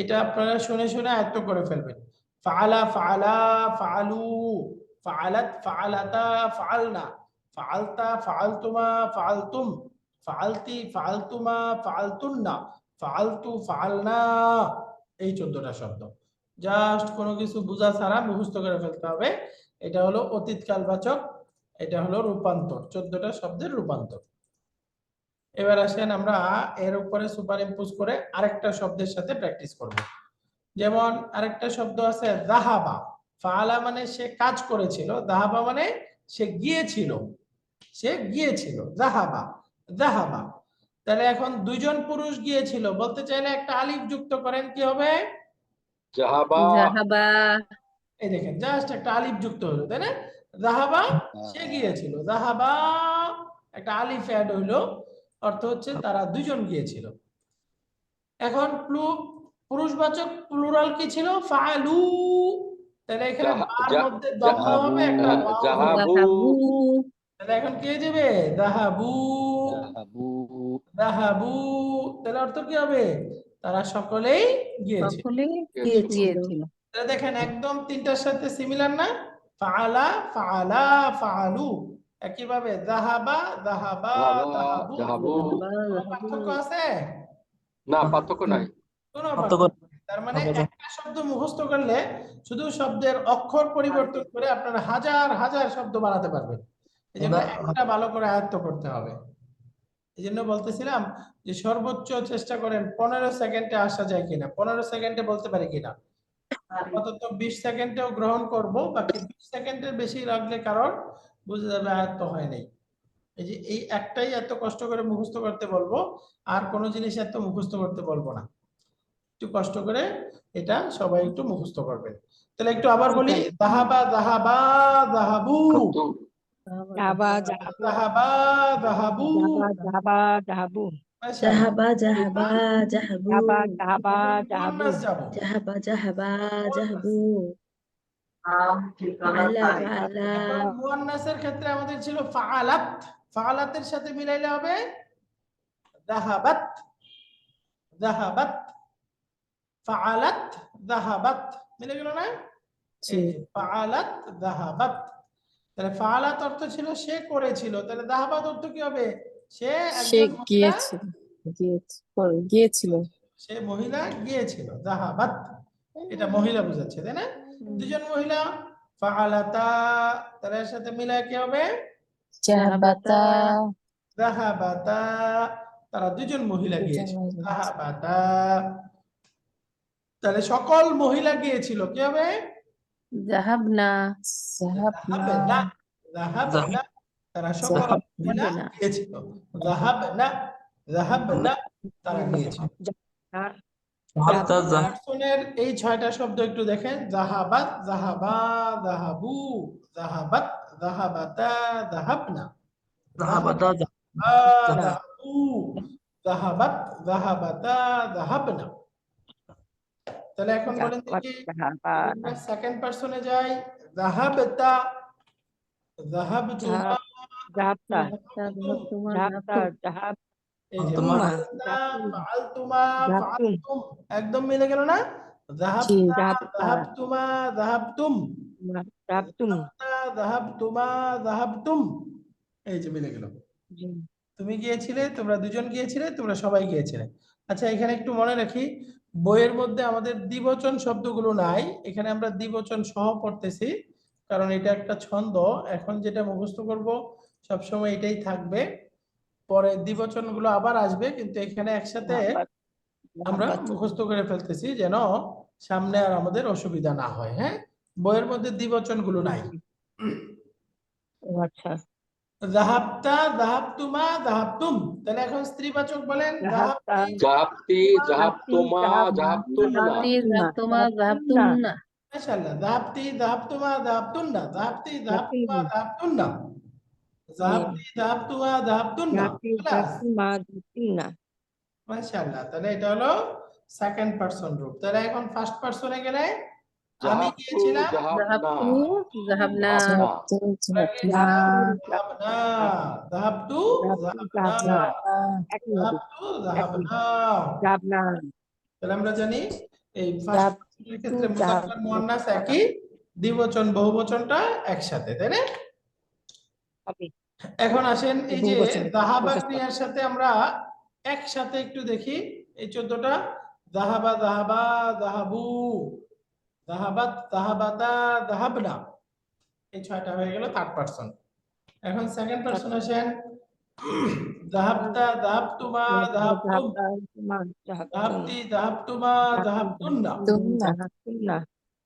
এটা আপনারা শুনে শুনে আয়ত্ত করে ফেলবেন। ফাআলা ফাআলা ফাআলু, ফাআলাত ফাআলাতা ফাআলনা, ফাআলতা ফাআলতুমা ফাআলতুম, ফাআলতি ফাআলতুমা ফাআলতুন্না, ফাআলতু ফাআলনা। এই 14টা শব্দ জাস্ট কোনো কিছু বোঝা ছাড়া মুখস্থ করে ফেলতে হবে। এটা হলো অতীতকালবাচক, এটা হলো রূপান্তর, 14টা শব্দের রূপান্তর। এবার আসেন আমরা এর উপরে সুপার ইম্পোজ করে আরেকটা শব্দের সাথে প্র্যাকটিস করব। যেমন আরেকটা শব্দ আছে যাহাবা। ফাআলা মানে সে কাজ করেছিল, যাহাবা মানে সে গিয়েছিল, সে গিয়েছিল। যাহাবা, যাহাবা। তাহলে এখন দুইজন পুরুষ গিয়েছিল বলতে চাইলে একটা আলিফ যুক্ত করেন, কি হবে? জাহাবা, যাহাবা, এই দেখেন জাস্ট একটা আলিফ যুক্ত হলো, তাই না? যাহাবা সে গিয়েছিল, যাহাবা একটা আলিফ অ্যাড হইলো, অর্থ হচ্ছে তারা দুইজন গিয়েছিল। এখন পুরুষবাচক প্লুরাল কি ছিল? ফাআলু। তাহলে এখানে বার মধ্যে দম্মা হবে, একটা ওয়াও হবে। জাহাবু, যাহাবু, তাহলে এখন কে দিবে? যাহাবু, যাহাবু, যাহাবু। তাহলে অর্থ কি হবে? তারা সকলেই গিয়েছিল। সকলে গিয়েছিল। গিয়েছিল। তাহলে দেখেন একদম তিনটার সাথে সিমিলার না? ফাআলা ফাআলা ফাআলু। একইভাবে যাহাবা যাহাবা যাহাবু। জাহাবু। কোনো পার্থক্য আছে? না, পার্থক্য নাই। কোনো পার্থক্য পার্থক্য নেই। তার মানে একটা শব্দ মুখস্থ করলে শুধু শব্দের অক্ষর পরিবর্তন করে আপনারা হাজার হাজার শব্দ বানাতে পারবেন। এই জন্য একটা ভালো করে আয়ত্ত করতে হবে। এই জন্য বলতেছিলাম যে সর্বোচ্চ চেষ্টা করেন 15 সেকেন্ডে আসা যায় কিনা, 15 সেকেন্ডে বলতে পারি কিনা। আপাতত 20 সেকেন্ডেও গ্রহণ করব, বাকি 20 সেকেন্ডের বেশি লাগলে কারণ বুঝে যাবে আয়ত্ত হয় নাই। এই যে এই একটাই এত কষ্ট করে মুখস্থ করতে বলবো, আর কোনো জিনিস এত মুখস্থ করতে বলবো না। একটু কষ্ট করে এটা সবাই একটু মুখস্থ করবেন। তাহলে একটু আবার বলি, যাহাবা যাহাবা যাহাবু, যাহাবা যাহাবু, যাহাবা যাহাবু, যাহাবা যাহাবু, মাশাআল্লাহ। যাহাবা, যাহাবা, যাহাবু, যাহাবা যাহাবা যাহাবু, মুয়ান্নাস যাবো। যাহাবা, যাহাবা, যাহাবু, ফাআলা, ফাআলা, এখন মুয়ান্নাসের ক্ষেত্রে আমাদের ছিল ফাআলাত, ফাআলাতের সাথে মিলাইলে হবে যাহাবাত, যাহাবাত, ফাআলাত, যাহাবাত। মিলে গেল না? এই যে ফাআলাত যাহাবাত। তাহলে ফাআলাত অর্থ ছিল সে করেছিল, তাহলে যাহাবাত অর্থ কি হবে? সে সে একজন মহিলা, গিয়েছিল। সে মহিলা গিয়েছিল। যাহাবাত এটা মহিলা বোঝাচ্ছে, তাই না? দুজন মহিলা ফাআলাতা, তার সাথে মিলায় কি হবে? যাহাবাতা, যাহাবাতা, তারা দুজন মহিলা গিয়েছিল। যাহাবাতা, তাহলে সকল মহিলা গিয়েছিল, কি হবে? যাহাবনা, যাহাবনা, যাহাবনা, তারা সকল মহিলা গিয়েছিল। যাহাবনা, যাহাবনা, তারা গিয়েছিল। পার্সনের এই 6টা শব্দ একটু দেখেন, যাহাবাত, যাহাবা, যাহাবু, যাহাবাত, যাহাবাতা, যাহাবনা, যাহাবাতা যাহাবু, যাহাবাত, যাহাবাতা, যাহাবনা। তাহলে এখন বলেন দেখি, সেকেন্ড পার্সনে যাই। যাহাবতা, যাহাবতুমা, যাহাবতা, যাহাবতুমা, যাহাবতা, যাহাব, এই যে ফাআলতা, ফাআলতুমা, যাহাবতুম, ফাআলতুম, একদম মিলে গেল না? যাহাবতা, যাহাবতা, যাহাবতুমা, যাহাবতুম, যাহাবতুম, যাহাবতুমা, যাহাবতুম, এই যে মিলে গেল। জি। তুমি গিয়েছিলে, তোমরা দুজন গিয়েছিলে, তোমরা সবাই গিয়েছিলে। আচ্ছা, এখানে একটু মনে রাখি, বইয়ের মধ্যে আমাদের দ্বিবচন শব্দগুলো নাই, এখানে আমরা দ্বিবচন সহ পড়তেছি, কারণ এটা একটা ছন্দ। এখন যেটা মুখস্থ করব সবসময় এটাই থাকবে, পরে দ্বিবচনগুলো আবার আসবে, কিন্তু এখানে একসাথে আমরা মুখস্থ করে ফেলতেছি যেন সামনে আর আমাদের অসুবিধা না হয়। হ্যাঁ, বইয়ের মধ্যে দ্বিবচনগুলো নাই। আচ্ছা, যাহাবতা, যাহাবতুমা, যাহাবতুম। তাহলে এখন স্ত্রীবাচক বলেন। যাহাবতা, যাহাবতি, যাহাবতুমা, যাহাবতুন্না। যাহাবতুমা, যাহাবতুন্না। মাশাআল্লাহ। যাহাবতি, যাহাবতুমা, যাহাবতুন্না। যাহাবতি, যাহাবতুমা, যাহাবতুন্না। যাহাবতি, যাহাবতুমা, যাহাবতুন্না। যাহাবতি, যাহাবতুমা, যাহাবতুন্না। মাশাআল্লাহ, তাহলে এটা হলো সেকেন্ড পারসন রূপ। তাহলে এখন ফার্স্ট পারসনে গেলে আমি জাহাবতু গিয়েছিলাম, জাহাবনা যাহাবনা জাহাবনা যাহাবনা, যাহাবতু যাহাবনা, একই হবে, যাহাবতু যাহাবনা। যাবনা, তাহলে আমরা জানি এই ফার্স্ট পারসনের ক্ষেত্রে মুযাক্কার মুয়ান্নাস একই, দ্বিবচন বহুবচনটা একসাথে, তাই না? হবে। এখন আসেন এই যে বহুবচন, যাহাবা প্রশস্ত। ক্রিয়ার সাথে আমরা একসাথে একটু দেখি এই 14টা। যাহাবা, যাহাবা, যাহাবু, যাহাবাত, যাহাবাতা, যাহাবনা, এই 6টা হয়ে গেল থার্ড পারসন। এখন সেকেন্ড পারসন আসেন, যাহাবতা, যাহাবতুমা, যাহাবতুম, যাহাবতি, যাহাবতুমা, যাহাবতুন্না,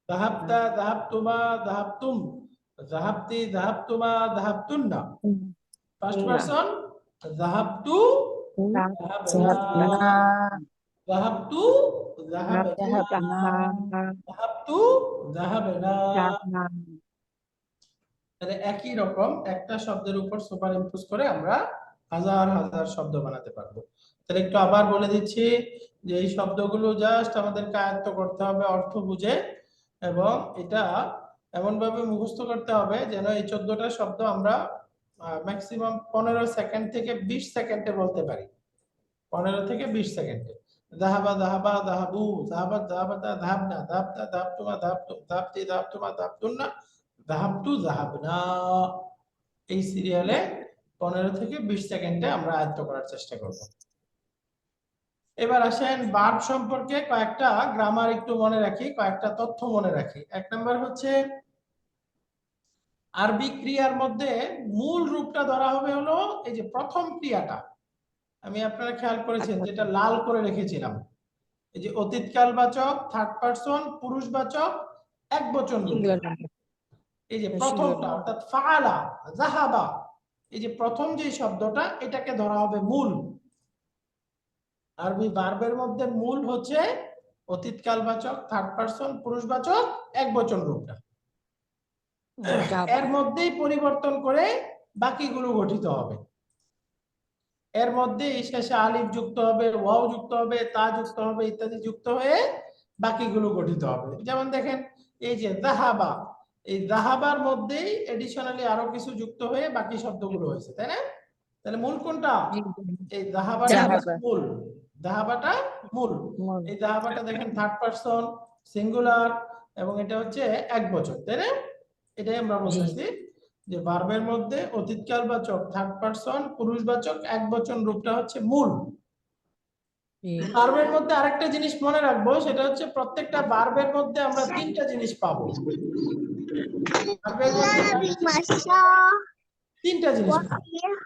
যাহাবতা, যাহাবতুমা, যাহাবতুম, যাহাবতি, যাহাবতুমা, যাহাবতুন্না। First person যাহাবতু, যাহাবনা, যাহাবতু, যাহাবতু, যাহাবতু, যাহাবনা। তাহলে একই রকম একটা শব্দের উপর সুপার ইম্পোজ করে আমরা হাজার হাজার শব্দ বানাতে পারবো। তাহলে একটু আবার বলে দিচ্ছি যে এই শব্দগুলো জাস্ট আমাদেরকে আয়ত্ত করতে হবে অর্থ বুঝে, এবং এটা এমন ভাবে মুখস্থ করতে হবে যেন এই 14টা শব্দ আমরা ম্যাক্সিমাম 15 সেকেন্ড থেকে 20 সেকেন্ডে বলতে পারি। 15 থেকে 20 সেকেন্ডে। যাহাবা, যাহাবা, যাহাবু, যাহাবাত, যাহাবাতা, যাহাবনা, যাহাবতা, যাহাবতুমা, যাহাবতুম, যাহাবতি, যাহাবতুমা, যাহাবতুন্না, যাহাবতু, যাহাবনা। এই সিরিয়ালে 15 থেকে 20 সেকেন্ডে আমরা আয়ত্ত করার চেষ্টা করব। এবার আসেন ভার্ব সম্পর্কে কয়েকটা গ্রামার একটু মনে রাখি, কয়েকটা তথ্য মনে রাখি। এক নাম্বার হচ্ছে আরবি ক্রিয়ার মধ্যে মূল রূপটা ধরা হবে হলো এই যে প্রথম ক্রিয়াটা। আমি আপনারা খেয়াল করেছেন যেটা লাল করে রেখেছিলাম, এই যে অতীতকালবাচক, থার্ড পারসন, পুরুষবাচক, একবচন রূপ। এই যে প্রথমটা অর্থাৎ ফাআলা, যাহাবা, এই যে প্রথম যে শব্দটা এটাকে ধরা হবে মূল। আরবি ভার্বের মধ্যে মূল হচ্ছে অতীতকালবাচক, থার্ড পারসন, পুরুষবাচক, একবচন রূপটা। এর মধ্যেই পরিবর্তন করে বাকিগুলো গঠিত হবে। এর মধ্যে শেষে আলিফ যুক্ত হবে, ওয়াও যুক্ত হবে, তা যুক্ত হবে, ইত্যাদি যুক্ত হয়ে বাকিগুলো গঠিত হবে। যেমন দেখেন এই যে যাহাবা, এই যাহাবার মধ্যেই এডিশনালি আরো কিছু যুক্ত হয়ে বাকি শব্দগুলো হয়েছে, তাই না? তাহলে মূল কোনটা? এই যাহাবাটা মূল, যাহাবাটা মূল। এই যাহাবাটা দেখেন থার্ড পারসন, সিঙ্গুলার, এবং এটা হচ্ছে একবচন, তাই না? এটাই আমরা বলতেছি যে ভার্বের মধ্যে অতীতকালবাচক, থার্ড পারসন, পুরুষবাচক, একবচন রূপটা হচ্ছে মূল। ভার্বের মধ্যে আরেকটা জিনিস মনে রাখবো, সেটা হচ্ছে প্রত্যেকটা ভার্বের মধ্যে আমরা তিনটা জিনিস পাবো। তিনটা জিনিস,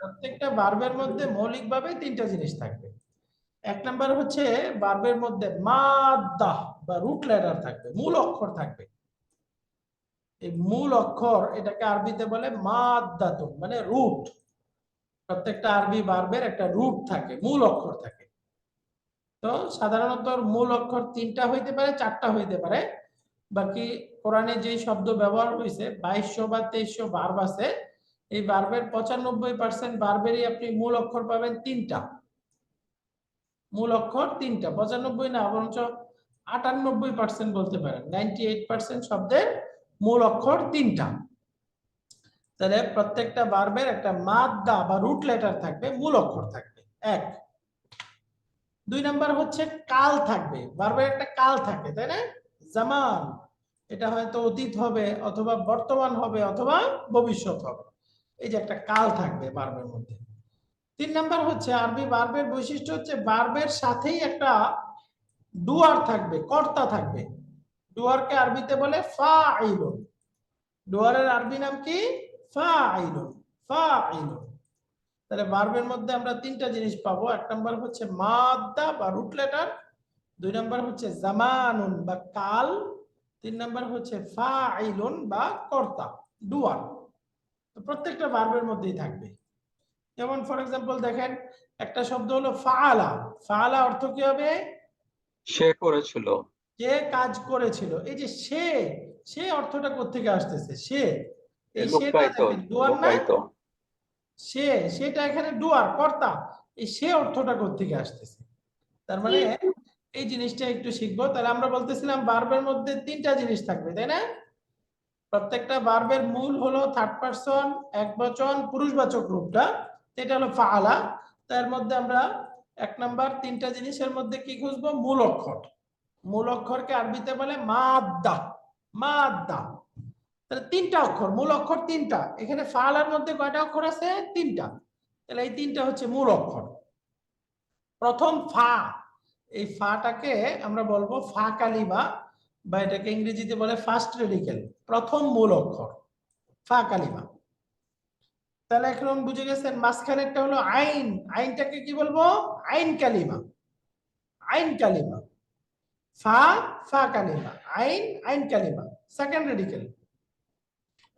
প্রত্যেকটা ভার্বের মধ্যে মৌলিকভাবে তিনটা জিনিস থাকবে। এক নাম্বার হচ্ছে ভার্বের মধ্যে মাদ্দা বা রুট লেটার থাকবে, মূল অক্ষর থাকবে। এই মূল অক্ষর এটাকে আরবিতে বলে মাদ্দাতুন, মানে রুট। প্রত্যেকটা আরবি ভার্বের একটা রুট থাকে, মূল অক্ষর থাকে। তো সাধারণত মূল অক্ষর 3টা হইতে পারে, 4টা হইতে পারে। বাকি কোরআনে যে শব্দ ব্যবহার হয়েছে 2200 বা 2300 ভার্ব আছে, এই ভার্বের 95% ভার্বেরই আপনি মূল অক্ষর পাবেন 3টা। মূল অক্ষর 3টা, 95 না বরঞ্চ 98% বলতে পারেন, 98% শব্দের মূল অক্ষর 3টা। তাহলে প্রত্যেকটা ভার্বের একটা মাদ্দা বা রুট লেটার থাকবে, মূল অক্ষর থাকবে, এক। 2 নাম্বার হচ্ছে কাল থাকবে, ভার্বের একটা কাল থাকে, তাই না? জামান, এটা হয়তো অতীত হবে, অথবা বর্তমান হবে, অথবা ভবিষ্যৎ হবে। এই যে একটা কাল থাকবে ভার্বের মধ্যে। 3 নাম্বার হচ্ছে আরবি ভার্বের বৈশিষ্ট্য হচ্ছে ভার্বের সাথেই একটা ডুয়ার থাকবে, কর্তা থাকবে। ডুয়ারকে আরবিতে বলে ফাইলুন। ডুয়ারের আরবি নাম কি? ফাইলুন, ফাইলুন। তাহলে ভার্বের মধ্যে আমরা 3টা জিনিস পাবো। এক নাম্বার হচ্ছে মাদ্দা বা রুট লেটার, 2 নাম্বার হচ্ছে জামানুন বা কাল, 3 নাম্বার হচ্ছে ফাইলুন বা কর্তা, ডুয়ার। তো প্রত্যেকটা ভার্বের মধ্যেই থাকবে। যেমন ফর এক্সাম্পল দেখেন একটা শব্দ হলো ফাআলা। ফাআলা অর্থ কি হবে? সে করেছিল, যে কাজ করেছিল। এই যে সে অর্থটা কোত্থেকে আসতেছে? সে, এই সেটা দেখেন ডুয়ার না, সেটা এখানে ডুয়ার, কর্তা। এই সে অর্থটা কোত্থেকে আসতেছে? তার মানে এই জিনিসটা একটু শিখবো। তাহলে আমরা বলতেছিলাম ভার্বের মধ্যে তিনটা জিনিস থাকবে, তাই না? প্রত্যেকটা ভার্বের মূল হলো থার্ড পারসন, একবচন, পুরুষবাচক রূপটা, এটা হলো ফাআলা। তার মধ্যে আমরা 1 নাম্বার তিনটা জিনিসের মধ্যে কি খুঁজবো? মূল অক্ষর। মূল অক্ষরকে আরবিতে বলে মাদ্দা। মাদ্দা, তাহলে তিনটা অক্ষর, মূল অক্ষর তিনটা। এখানে ফাআলার মধ্যে কয়টা অক্ষর আছে? তিনটা। তাহলে এই তিনটা হচ্ছে মূল অক্ষর। প্রথম ফা, এই ফাটাকে আমরা বলবো ফা কালিমা, বা এটাকে ইংরেজিতে বলে ফার্স্ট রেডিকেল, প্রথম মূল অক্ষর ফা কালিমা। তাহলে এখন বুঝে গেছেন মাঝখানেরটা হলো আইন, আইনটাকে কি বলবো? আইন কালিমা। আইন কালিমা, ফা ফা কালিমা, আইন আইন কালিমা, সেকেন্ড রেডিকেল।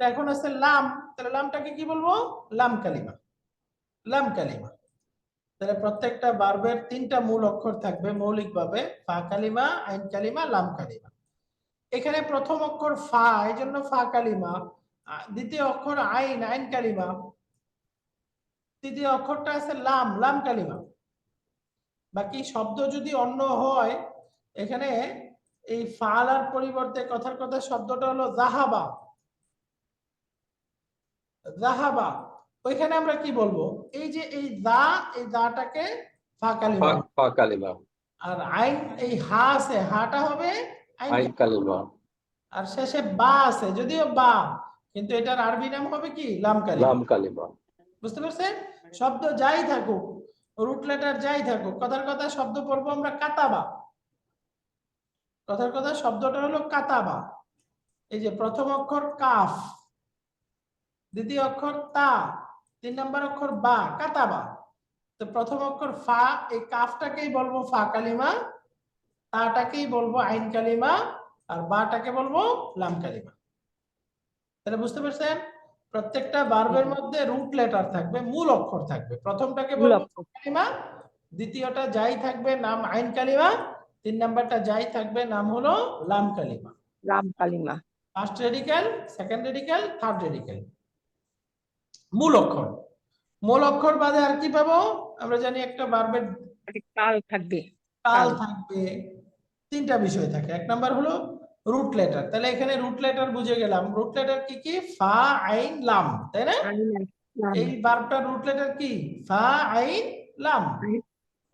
এখন আছে লাম, তাহলে লামটাকে কি বলবো? লাম কালিমা। লাম কালিমা। তাহলে প্রত্যেকটা ভার্বের তিনটা মূল অক্ষর থাকবে মৌলিকভাবে, ফা কালিমা, আইন কালিমা, লাম কালিমা। এখানে প্রথম অক্ষর ফা, এই জন্য ফা কালিমা। দ্বিতীয় অক্ষর আইন, আইন কালিমা। তৃতীয় অক্ষরটা আছে লাম, লাম কালিমা। বাকি শব্দ যদি অন্য হয়, এখানে এই ফালার পরিবর্তে কথার কথা শব্দটা হলো জাহাবা। জাহাবা, ওইখানে আমরা কি বলবো? এই যে এই দা, এই দাটাকে ফা কালিমা, ফা কালিমা, আর আইন এই হা আছে, হাটা হবে আইন আইন কালিমা, আর শেষে বা আছে, যদিও বা, কিন্তু এটার আরবি নাম হবে কি? লাম কালিমা। লাম কালিমা। বুঝতে পারছেন? শব্দ যাই থাকুক, রুট লেটার যাই থাকুক, কথার কথা শব্দ পড়বো আমরা কাতাবা। কথার কথা শব্দটা হলো কাতাবা। এই যে প্রথম অক্ষর কাফ, দ্বিতীয় অক্ষর তা, 3 নম্বর অক্ষর বা, কাতাবা। তো প্রথম অক্ষর ফা, এই কাফটাকেই বলবো ফা কালিমা, তাটাকেই বলবো আইন কালিমা, আর বাটাকে বলবো লাম কালিমা। তাহলে বুঝতে পারছেন? প্রত্যেকটা ভার্বের মধ্যে রুট লেটার থাকবে, মূল অক্ষর থাকবে। প্রথমটাকে বলবো ফা কালিমা, দ্বিতীয়টা যাই থাকবে নাম আইন কালিমা, 3 নাম্বারটা যাই থাকবে নাম হলো লাম কালিমা। লাম কালিমা। First radical, second radical, third radical, মূল অক্ষর। মূল অক্ষর বাদে আর কি পাবো? আমরা জানি একটা ভার্বের কাল থাকবে। কাল থাকবে, তিনটা বিষয় থাকে। 1 নাম্বার হলো রুট লেটার। তাহলে এখানে রুট লেটার বুঝে গেলাম। রুট লেটার কি কি? ফা, আইন, লাম, তাই না? এই ভার্বটার রুট লেটার কি? ফা, আইন, লাম।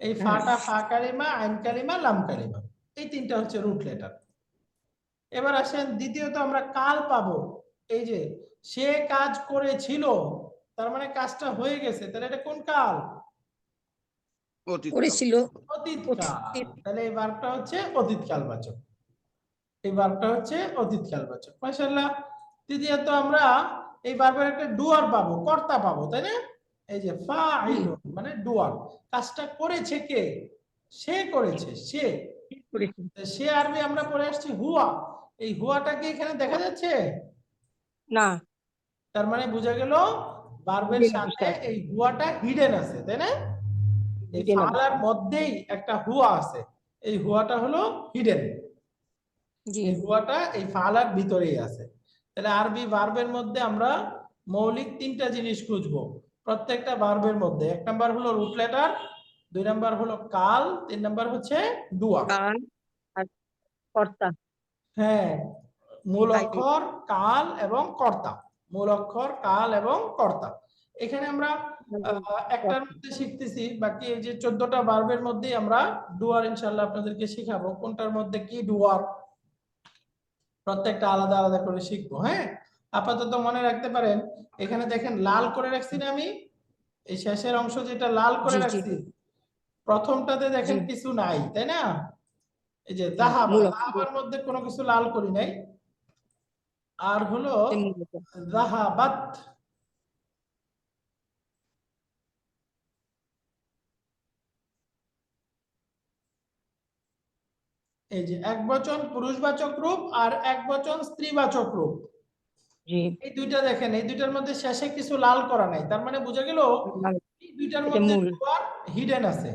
এই ফাটা ফা কালিমা, আইন কালিমা, লাম কালিমা, এই তিনটা হচ্ছে রুট লেটার। এবার আসেন দ্বিতীয়ত আমরা কাল পাবো। এই যে সে কাজ করেছিল, তার মানে কাজটা হয়ে গেছে, তাহলে এটা কোন কাল? করেছিল। অতীতকাল। তাহলে এই ভার্বটা হচ্ছে অতীতকাল বাচক। এই ভার্বটা হচ্ছে অতীতকাল বাচক। মাশাআল্লাহ। তৃতীয়ত আমরা এই ভার্বের একটা ডুয়ার পাবো, কর্তা পাবো, তাই না? এই যে ফাইলুন মানে ডুয়ার, কাজটা করেছে কে? সে করেছে, সে। সে আরবি আমরা পড়ে আসছি হুয়া। এই হুয়াটা কি এখানে দেখা যাচ্ছে? না। তার মানে বোঝা গেল ভার্বের সাথে এই হুয়াটা হিডেন আছে, তাই না? এই ফালার মধ্যেই একটা হুয়া আছে, এই হুয়াটা হলো হিডেন। এই হুয়াটা এই ফালার ভিতরেই আছে। তাহলে আরবি ভার্বের মধ্যে আমরা মৌলিক তিনটা জিনিস খুঁজবো প্রত্যেকটা ভার্বের মধ্যে। 1 নাম্বার হলো রুট লেটার, 2 নাম্বার হলো কাল, 3 নাম্বার হচ্ছে ডুয়া। কাল আর কর্তা। হ্যাঁ, মূল অক্ষর, কাল এবং কর্তা। মূল অক্ষর, কাল এবং কর্তা। এখানে আমরা একটার মধ্যে শিখতেছি, বাকি এই যে 14টা ভার্বের মধ্যে আমরা ডুয়ার ইনশাআল্লাহ আপনাদেরকে শিখাবো। কোনটার মধ্যে কি ডুয়ার, প্রত্যেকটা আলাদা আলাদা করে শিখবো। হ্যাঁ, আপাতত মনে রাখতে পারেন, এখানে দেখেন লাল করে রাখছি না আমি, এই শেষের অংশ যেটা লাল করে রাখছি, প্রথমটাতে দেখেন কিছু নাই, তাই না? এই যে যাহাবা, যাহাবার মধ্যে কোনো কিছু লাল করি নাই। আর হলো যাহাবাত, এই যে একবচন পুরুষবাচক রূপ আর একবচন স্ত্রীবাচক রূপ, এই দুইটা দেখেন, এই দুইটার মধ্যে শেষে কিছু লাল করা নাই। তার মানে বোঝা গেল এই দুইটার মধ্যে হুয়া হিডেন আছে।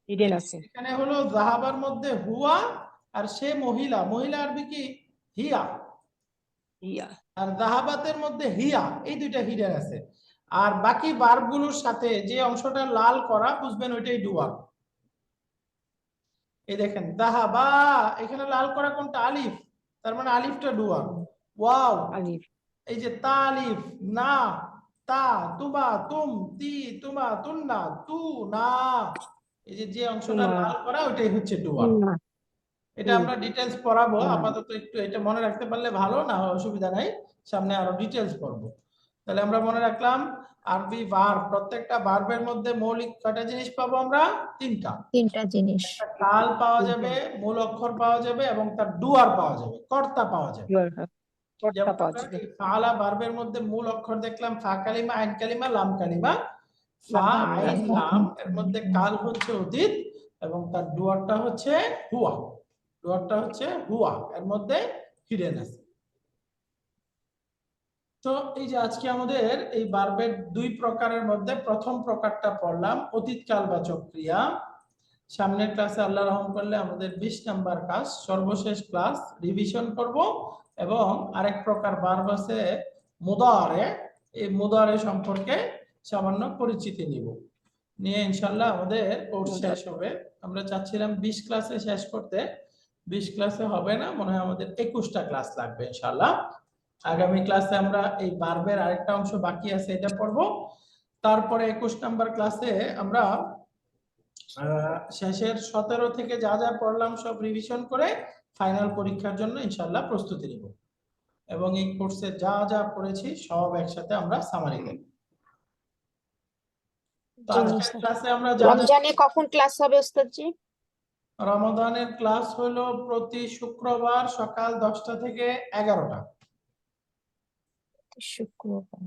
হিডেন আছে। এখানে হলো যাহাবার মধ্যে হুয়া, আর সে মহিলা, মহিলা আরবি কি? হিয়া। হিয়া। আর যাহাবাতের মধ্যে হিয়া, এই দুইটা হিডেন আছে। আর বাকি ভার্বগুলোর সাথে যে অংশটা লাল করা বুঝবেন ওইটাই ডুয়ার। এই দেখেন যাহাবা, এখানে লাল করা কোনটা? আলিফ, তার মানে আলিফটা ডুয়ার। ওয়াও, আলিফ, এই যে তালিফ, না, তা, তুবা, তুম, তি, তুমা, তুন্না, তু, না, এই যে অংশটা তুমা, লাল করা ওইটাই হচ্ছে ডুয়ার। তুন্না, এটা আমরা ডিটেলস পড়াবো, তুন্না। আপাতত একটু এটা মনে রাখতে পারলে ভালো, না হয় অসুবিধা নাই, সামনে আরো ডিটেলস পড়বো। তাহলে আমরা মনে রাখলাম আরবি ভার্ব, প্রত্যেকটা ভার্বের মধ্যে মৌলিক কয়টা জিনিস পাবো আমরা? তিনটা। তিনটা জিনিস। একটা কাল পাওয়া যাবে, মূল অক্ষর পাওয়া যাবে এবং তার ডুয়ার পাওয়া যাবে, কর্তা পাওয়া যাবে। কর্তা যেমন পাওয়া আমরা যাবে। এই ফাআলা ভার্বের মধ্যে মূল অক্ষর দেখলাম ফা কালিমা, আইন কালিমা, লাম কালিমা। ফা, আইন, লাম, এর মধ্যে কাল হচ্ছে অতীত এবং তার ডুয়ারটা হচ্ছে হুয়া। ডুয়ারটা হচ্ছে হুয়া, এর মধ্যে হিডেন আছে। তো এই যে আজকে আমাদের এই ভার্বের দুই প্রকারের মধ্যে প্রথম প্রকারটা পড়লাম, অতীত কালবাচক ক্রিয়া। সামনের ক্লাসে আল্লাহ রহম করলে আমাদের 20 নাম্বার কাজ, সর্বশেষ ক্লাস রিভিশন করব এবং আরেক প্রকার ভার্ব আছে মুদারে, এই মুদারে সম্পর্কে সামান্য পরিচিতি নিব, নিয়ে ইনশাআল্লাহ আমাদের কোর্স শেষ হবে। আমরা চাচ্ছিলাম 20 ক্লাসে শেষ করতে, 20 ক্লাসে হবে না, মনে হয় আমাদের 21টা ক্লাস লাগবে ইনশাআল্লাহ। আগামী ক্লাসে আমরা এই ভার্বের আরেকটা অংশ বাকি আছে এটা পড়ব, তারপরে 21 নাম্বার ক্লাসে আমরা শেষের 17 থেকে যা যা পড়লাম সব রিভিশন করে ফাইনাল পরীক্ষার জন্য ইনশাআল্লাহ প্রস্তুতি নিব এবং এই কোর্সে যা যা পড়েছি সব একসাথে আমরা সামারি দেব। তো আজকের ক্লাসে আমরা যা যা রমজানে কখন ক্লাস হবে ওস্তাদ জি? রমাদানের ক্লাস হলো প্রতি শুক্রবার সকাল 10টা থেকে 11টা। শুক্রবার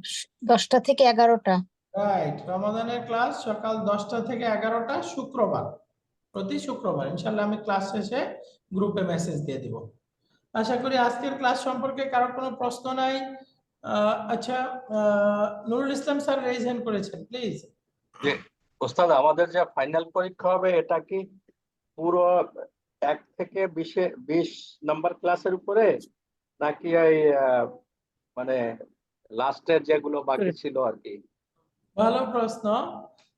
10টা থেকে 11টা। রাইট, রমাদানের ক্লাস সকাল 10টা থেকে 11টা শুক্রবার, প্রতি শুক্রবার। ইনশাআল্লাহ আমি ক্লাস শেষে গ্রুপে মেসেজ দিয়ে দিব। আশা করি আজকের ক্লাস সম্পর্কে কারো কোনো প্রশ্ন নাই। আচ্ছা, Nurul Islam sir raise hand করেছেন, প্লিজ। যে ওস্তাদ আমাদের যে ফাইনাল পরীক্ষা হবে এটা কি পুরো 1 থেকে 20 নাম্বার ক্লাসের উপরে নাকি এই মানে লাস্টের যেগুলো বাকি ছিল আর কি? ভালো প্রশ্ন।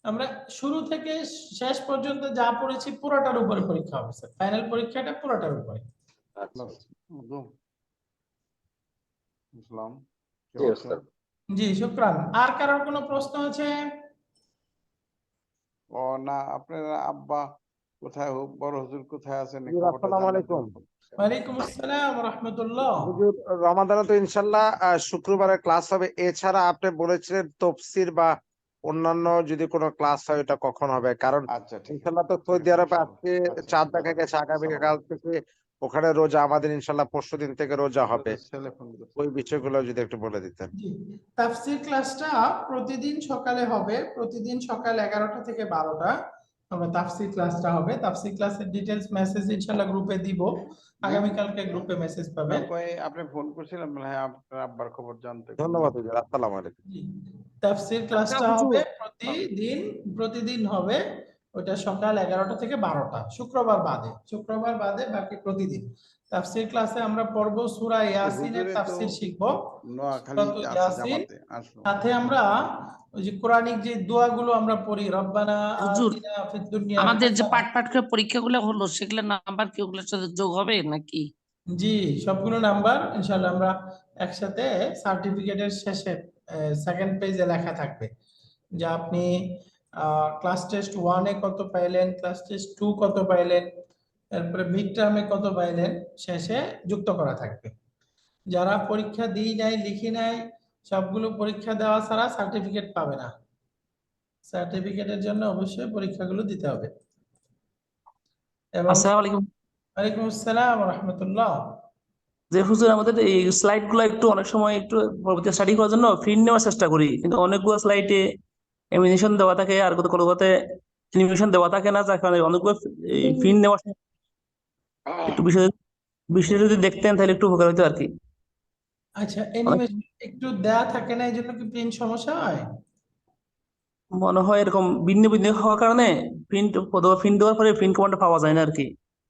আমরা শুরু থেকে শেষ পর্যন্ত যা পড়েছি পুরোটার উপরে পরীক্ষা হবে স্যার, ফাইনাল পরীক্ষাটা পুরোটার উপরে। আচ্ছা, ইসলাম জি ওস্তাদ। জি শুকরান। আর কারোর কোনো প্রশ্ন আছে? ও না, আপনার আব্বা কোথায়, বড় হুজুর কোথায় আছেন? আসসালামু আলাইকুম। ওয়ালাইকুম আসসালাম ওয়া রাহমাতুল্লাহ। হুজুর, রমাদানে তো ইনশাআল্লাহ শুক্রবারে ক্লাস হবে, এছাড়া আপনি বলেছিলেন তফসির বা অন্যান্য যদি কোনো ক্লাস হয় এটা কখন হবে? কারণ আচ্ছা ঠিক আছে। ইনশাআল্লাহ তো সৌদি আরবে আজকে চাঁদ দেখা গেছে, আগামীকাল থেকে ওখানে রোজা, আমাদের ইনশাআল্লাহ পরশুদিন থেকে রোজা হবে, ছেলে ফোন দিচ্ছে। ওই বিষয়গুলো যদি একটু বলে দিতেন। জি, তাফসীর ক্লাসটা প্রতিদিন সকালে হবে, প্রতিদিন সকাল 11টা থেকে 12টা আমরা তাফসীর ক্লাসটা হবে। তাফসীর ক্লাসের ডিটেইলস মেসেজ ইনশাআল্লাহ গ্রুপে দিব, আগামী কালকে গ্রুপে মেসেজ পাবেন। আপনি ফোন করছিলেন, হ্যাঁ আপনার আব্বার খবর জানতে। ধন্যবাদ হুজুর, আসসালামু আলাইকুম। জি, তাফসীর ক্লাসটা হবে প্রতিদিন হবে, ওটা সকাল 11টা থেকে 12টা, শুক্রবার বাদে বাকি প্রতিদিন তাফসীর ক্লাসে আমরা পড়ব সূরা ইয়াসিনের তাফসীর শিখব, নোয়াখালীতে আছে ইয়াসিন। জামাতে আসলো। সাথে আমরা ওই যে কোরআনিক যে দোয়াগুলো আমরা পড়ি, রব্বানা হুজুর, আতিনা ফিদ দুনিয়া আমাদের যে হাসানাহ। পাট করে পরীক্ষাগুলো হলো সেগুলোর নাম্বার কি ওগুলোর সাথে যোগ হবে নাকি? জি, সবগুলো নাম্বার ইনশাআল্লাহ আমরা একসাথে সার্টিফিকেটের শেষে সেকেন্ড পেজে লেখা থাকবে যে আপনি ক্লাস টেস্ট 1 এ কত পাইলেন, ক্লাস টেস্ট 2 কত পাইলেন, তারপরে মিড টার্মে কত পাইলেন, শেষে যুক্ত করা থাকবে। যারা পরীক্ষা দিই নাই, লিখি নাই, সবগুলো পরীক্ষা দেওয়া ছাড়া সার্টিফিকেট পাবে না। সার্টিফিকেটের জন্য অবশ্যই পরীক্ষাগুলো দিতে হবে। এবং আসসালামু আলাইকুম। ওয়ালাইকুম আসসালাম ওয়া রাহমাতুল্লাহ। যে হুজুর আমাদের এই স্লাইড গুলো একটু অনেক সময় একটু পরবর্তী স্টাডি করার জন্য প্রিন্ট নেওয়ার চেষ্টা করি, কিন্তু অনেকগুলো স্লাইডে অ্যানিমেশন দেওয়া থাকে আর কোনো কথাতে অ্যানিমেশন দেওয়া থাকে না, যার কারণে অনেকগুলো প্রিন্ট নেওয়া একটু বিষয় যদি দেখতেন তাহলে একটু উপকার হতো আর কি। আচ্ছা, অ্যানিমেশন একটু দেয়া থাকে না, এই জন্য কি প্রিন্ট সমস্যা হয়? মনে হয় এরকম ভিন্ন ভিন্ন হওয়ার কারণে প্রিন্ট দেওয়ার পরে প্রিন্ট কমান্ডটা পাওয়া যায় না আর কি,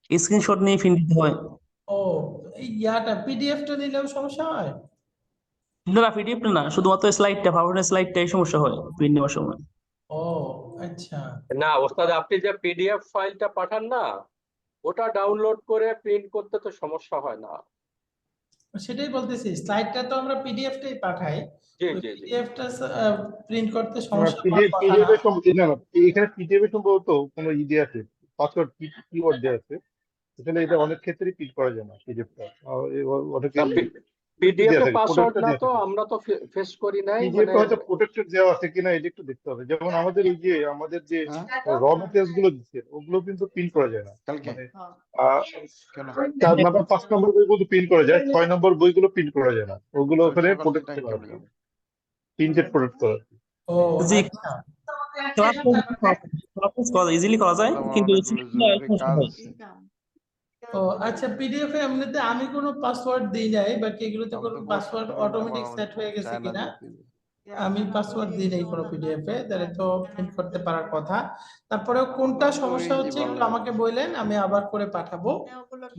স্ক্রিনশট নিয়ে প্রিন্ট দিতে হয়। ও, এই পিডিএফটা দিলেও সমস্যা হয়? না, পিডিএফ না, শুধুমাত্র স্লাইডটা, পাওয়ারপয়েন্ট স্লাইডটাই সমস্যা হয় প্রিন্ট নেওয়ার সময়। ও আচ্ছা। না ওস্তাদ, আপনি যে পিডিএফ ফাইলটা পাঠান না, ওটা ডাউনলোড করে প্রিন্ট করতে তো সমস্যা হয় না। সেটাই বলতেছি, স্লাইডটা তো আমরা পিডিএফটাই পাঠাই, জি ওই জি জি পিডিএফটা প্রিন্ট করতে সমস্যা হওয়ার পিডিএফ কথা না। এর সম্ভব না, এখানে পিডিএফ এর সম্ভবত কোনো ই দেওয়া আছে, পাসওয়ার্ড কিওয়ার্ড দেওয়া আছে, আসলে এটা অনেক ক্ষেত্রেই প্রিন্ট করা যায় না পিডিএফটা, অনেকে পিডিএফ দেওয়া এ থাকে, পাসওয়ার্ড প্রোটেক্টর না দেওয়া তো থাকে। আমরা তো ফেস করি নাই, পিডিএফ মানে হয়তো প্রোটেক্টর দেওয়া আছে কিনা এটা একটু দেখতে হবে। যেমন আমাদের এই যে আমাদের যে র মেটেরিয়ালস গুলো দিচ্ছে ওগুলো কিন্তু প্রিন্ট করা যায় না, কালকে মানে কেন 4 নাম্বার 5 নম্বর বইগুলো প্রিন্ট করা যায়, 6 নম্বর বইগুলো প্রিন্ট করা যায় না, ওগুলো তাহলে ওখানে সকাল প্রোটেক্ট টাইম করা চলে আছে, যাবে। প্রিন্টেড প্রোটেক্ট করা আছে। ও জি আচ্ছা, ক্লাস ইজিলি করা যায়, আমার কিন্তু অনেকগুলো জরুরি কাজ আছে। ও আচ্ছা, পিডিএফ এ এমনিতে আমি কোনো পাসওয়ার্ড দিই নাই, বাকি এগুলোতে আমি কোনো তো পাসওয়ার্ড করছি, অটোমেটিক আমার সেট হয়ে গেছে চায় না কিনা, দেখতে। আমি পাসওয়ার্ড দিই নাই কোনো পিডিএফ এ, তাহলে তো প্রিন্ট করতে পারার কথা। তারপরেও কোনটা তো সমস্যা easy হচ্ছে একটু বললাম। আমাকে বললেন, আমি আবার করে পাঠাবো,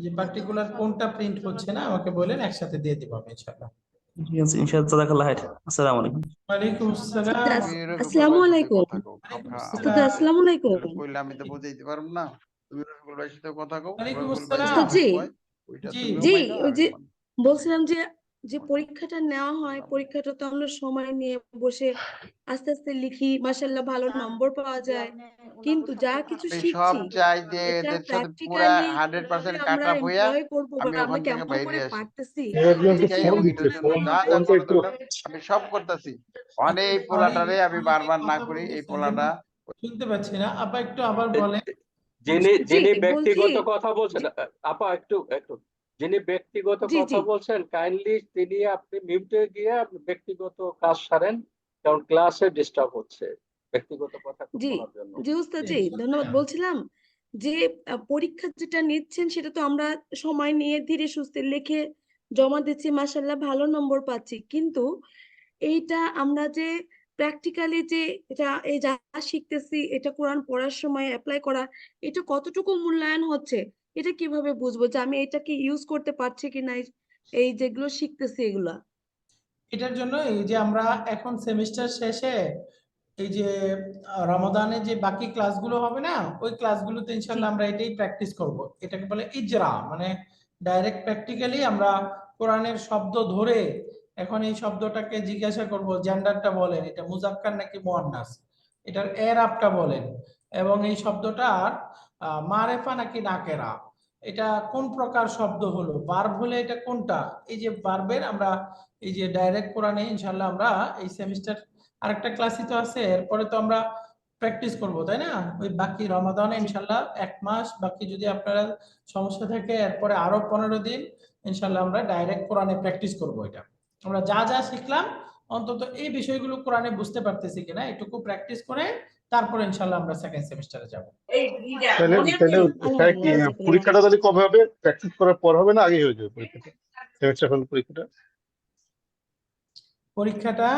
যে পার্টিকুলার কোনটা প্রিন্ট হচ্ছে না আমাকে বললেন, একসাথে দিয়ে দিব আমি ইনশাআল্লাহ। ঠিক আছে, ইনশাআল্লাহ, জাযাকাল্লাহ খাইর। আসসালামু আলাইকুম। ওয়ালাইকুম আসসালাম। তুমি এরকম আসসালামু সবার সাথে আলাইকুম। কথা কও। ওয়ালাইকুম উস্তাদ আসসালাম। আসসালামু আলাইকুম। এটা কইলে আমি তো বুঝাইতে পারব না। তুমি রসুল ভাইয়ের সাথে কথা কও, ওয়ালাইকুম রসুল ভাই আসসালাম। উস্তাদ যেটা জি কয় ওইটা জি তুমিও জি মাইনা ওই আমিও যে মানি। বলছিলাম যে যে পরীক্ষাটা নেওয়া হয়, পরীক্ষাটা তো আমরা সময় নিয়ে বসে আস্তে আস্তে লিখি, মাশাআল্লাহ ভালো নম্বর পাওয়া যায়, কিন্তু যা কিছু আমি সব শিখছি চাই যে এটা এদের সাথে পুরা প্র্যাকটিক্যালি 100% আমরা কাটা হইয়া এমপ্লয় করব বা আমি আমরা ওখান থেকে কেমন বাইরে করে আসি। পারতেছি একজন এটা তো শিখাই ফোন এবং দিচ্ছে, এটার জন্য যা যা ফোনটা করা একটু দরকার আমি সব করতেছি। মানে এই পোলাটারে আমি অনেকে বারবার না কথা করি, এই বলতেছে, পোলাটা শুনতে পাচ্ছি না, আপা একটু আবার বলেন। যিনি জি যিনি বলছি ব্যক্তিগত কথা বলছেন, জি আপা একটু একটু, যিনি ব্যক্তিগত জি কথা জি বলছেন কাইন্ডলি তিনি আপনি মিউটে গিয়ে আপনি ব্যক্তিগত কাজ সারেন, কারণ ক্লাসে ডিস্টার্ব হচ্ছে ব্যক্তিগত কথা জি বলার জন্য। জি উস্তাদ জি, জি ধন্যবাদ। শুনলাম। বলছিলাম যে পরীক্ষা যেটা নিচ্ছেন সেটা তো আমরা সময় নিয়ে ধীরে সুস্থে লিখে জমা দিচ্ছি, মাশাআল্লাহ ভালো নম্বর পাচ্ছি, কিন্তু এইটা আমরা যে প্র্যাকটিক্যালি যে এটা এই যা শিখতেছি এটা কোরআন পড়ার সময় অ্যাপ্লাই করা, এটা কতটুকু মূল্যায়ন হচ্ছে, এটা কিভাবে বুঝবো যে আমি এটাকে ইউজ করতে পারছি কিনা, এই যেগুলো শিখতেছি এগুলা। এটার জন্য এই যে আমরা এখন সেমিস্টার শেষে এই যে রমাদানে যে বাকি ক্লাসগুলো হবে না, ওই ক্লাসগুলোতে জি ইনশাল্লাহ আমরা এটাই প্র্যাকটিস করব। এটাকে বলে ইজরা, মানে ডাইরেক্ট প্র্যাকটিক্যালি আমরা কোরআনের শব্দ ধরে এখন এই শব্দটাকে জিজ্ঞাসা করব, জেন্ডারটা বলেন, এটা মুজাক্কার নাকি মুয়ান্নাস, এটার এরাবটা বলেন, এবং এই শব্দটার মারেফা নাকি নাকেরা, এটা কোন প্রকার শব্দ হলো, ভার্ব হলে এটা কোনটা, এই যে ভার্বের আমরা এই যে ডাইরেক্ট কোরআনে ইনশাল্লাহ আমরা এই সেমিস্টার আরেকটা ক্লাসই তো আছে, এরপরে তো আমরা প্র্যাকটিস করব, তাই না? ওই বাকি রমাদানে জি ইনশাল্লাহ 1 মাস বাকি, যদি আপনারা সমস্যা থাকে এরপরে আরো 15 দিন ইনশাল্লাহ আমরা ডাইরেক্ট কোরআনে প্র্যাকটিস করব। এটা আমরা যা যা শিখলাম অন্তত এই বিষয়গুলো কোরআনে বুঝতে পারতেছি কিনা এটুকু প্র্যাকটিস করে তারপরে ইনশাল্লাহ আমরা সেকেন্ড সেমিস্টারে যাব। তাহলে তাহলে তাই কি আলহামদুলিল্লাহ জাযাকাল্লাহ পরীক্ষাটা তাহলে কবে হবে? প্র্যাকটিস করার পর হবে না আগে হয়ে যাবে পরীক্ষাটা, সেমিস্টার হল পরীক্ষাটা? পরীক্ষাটা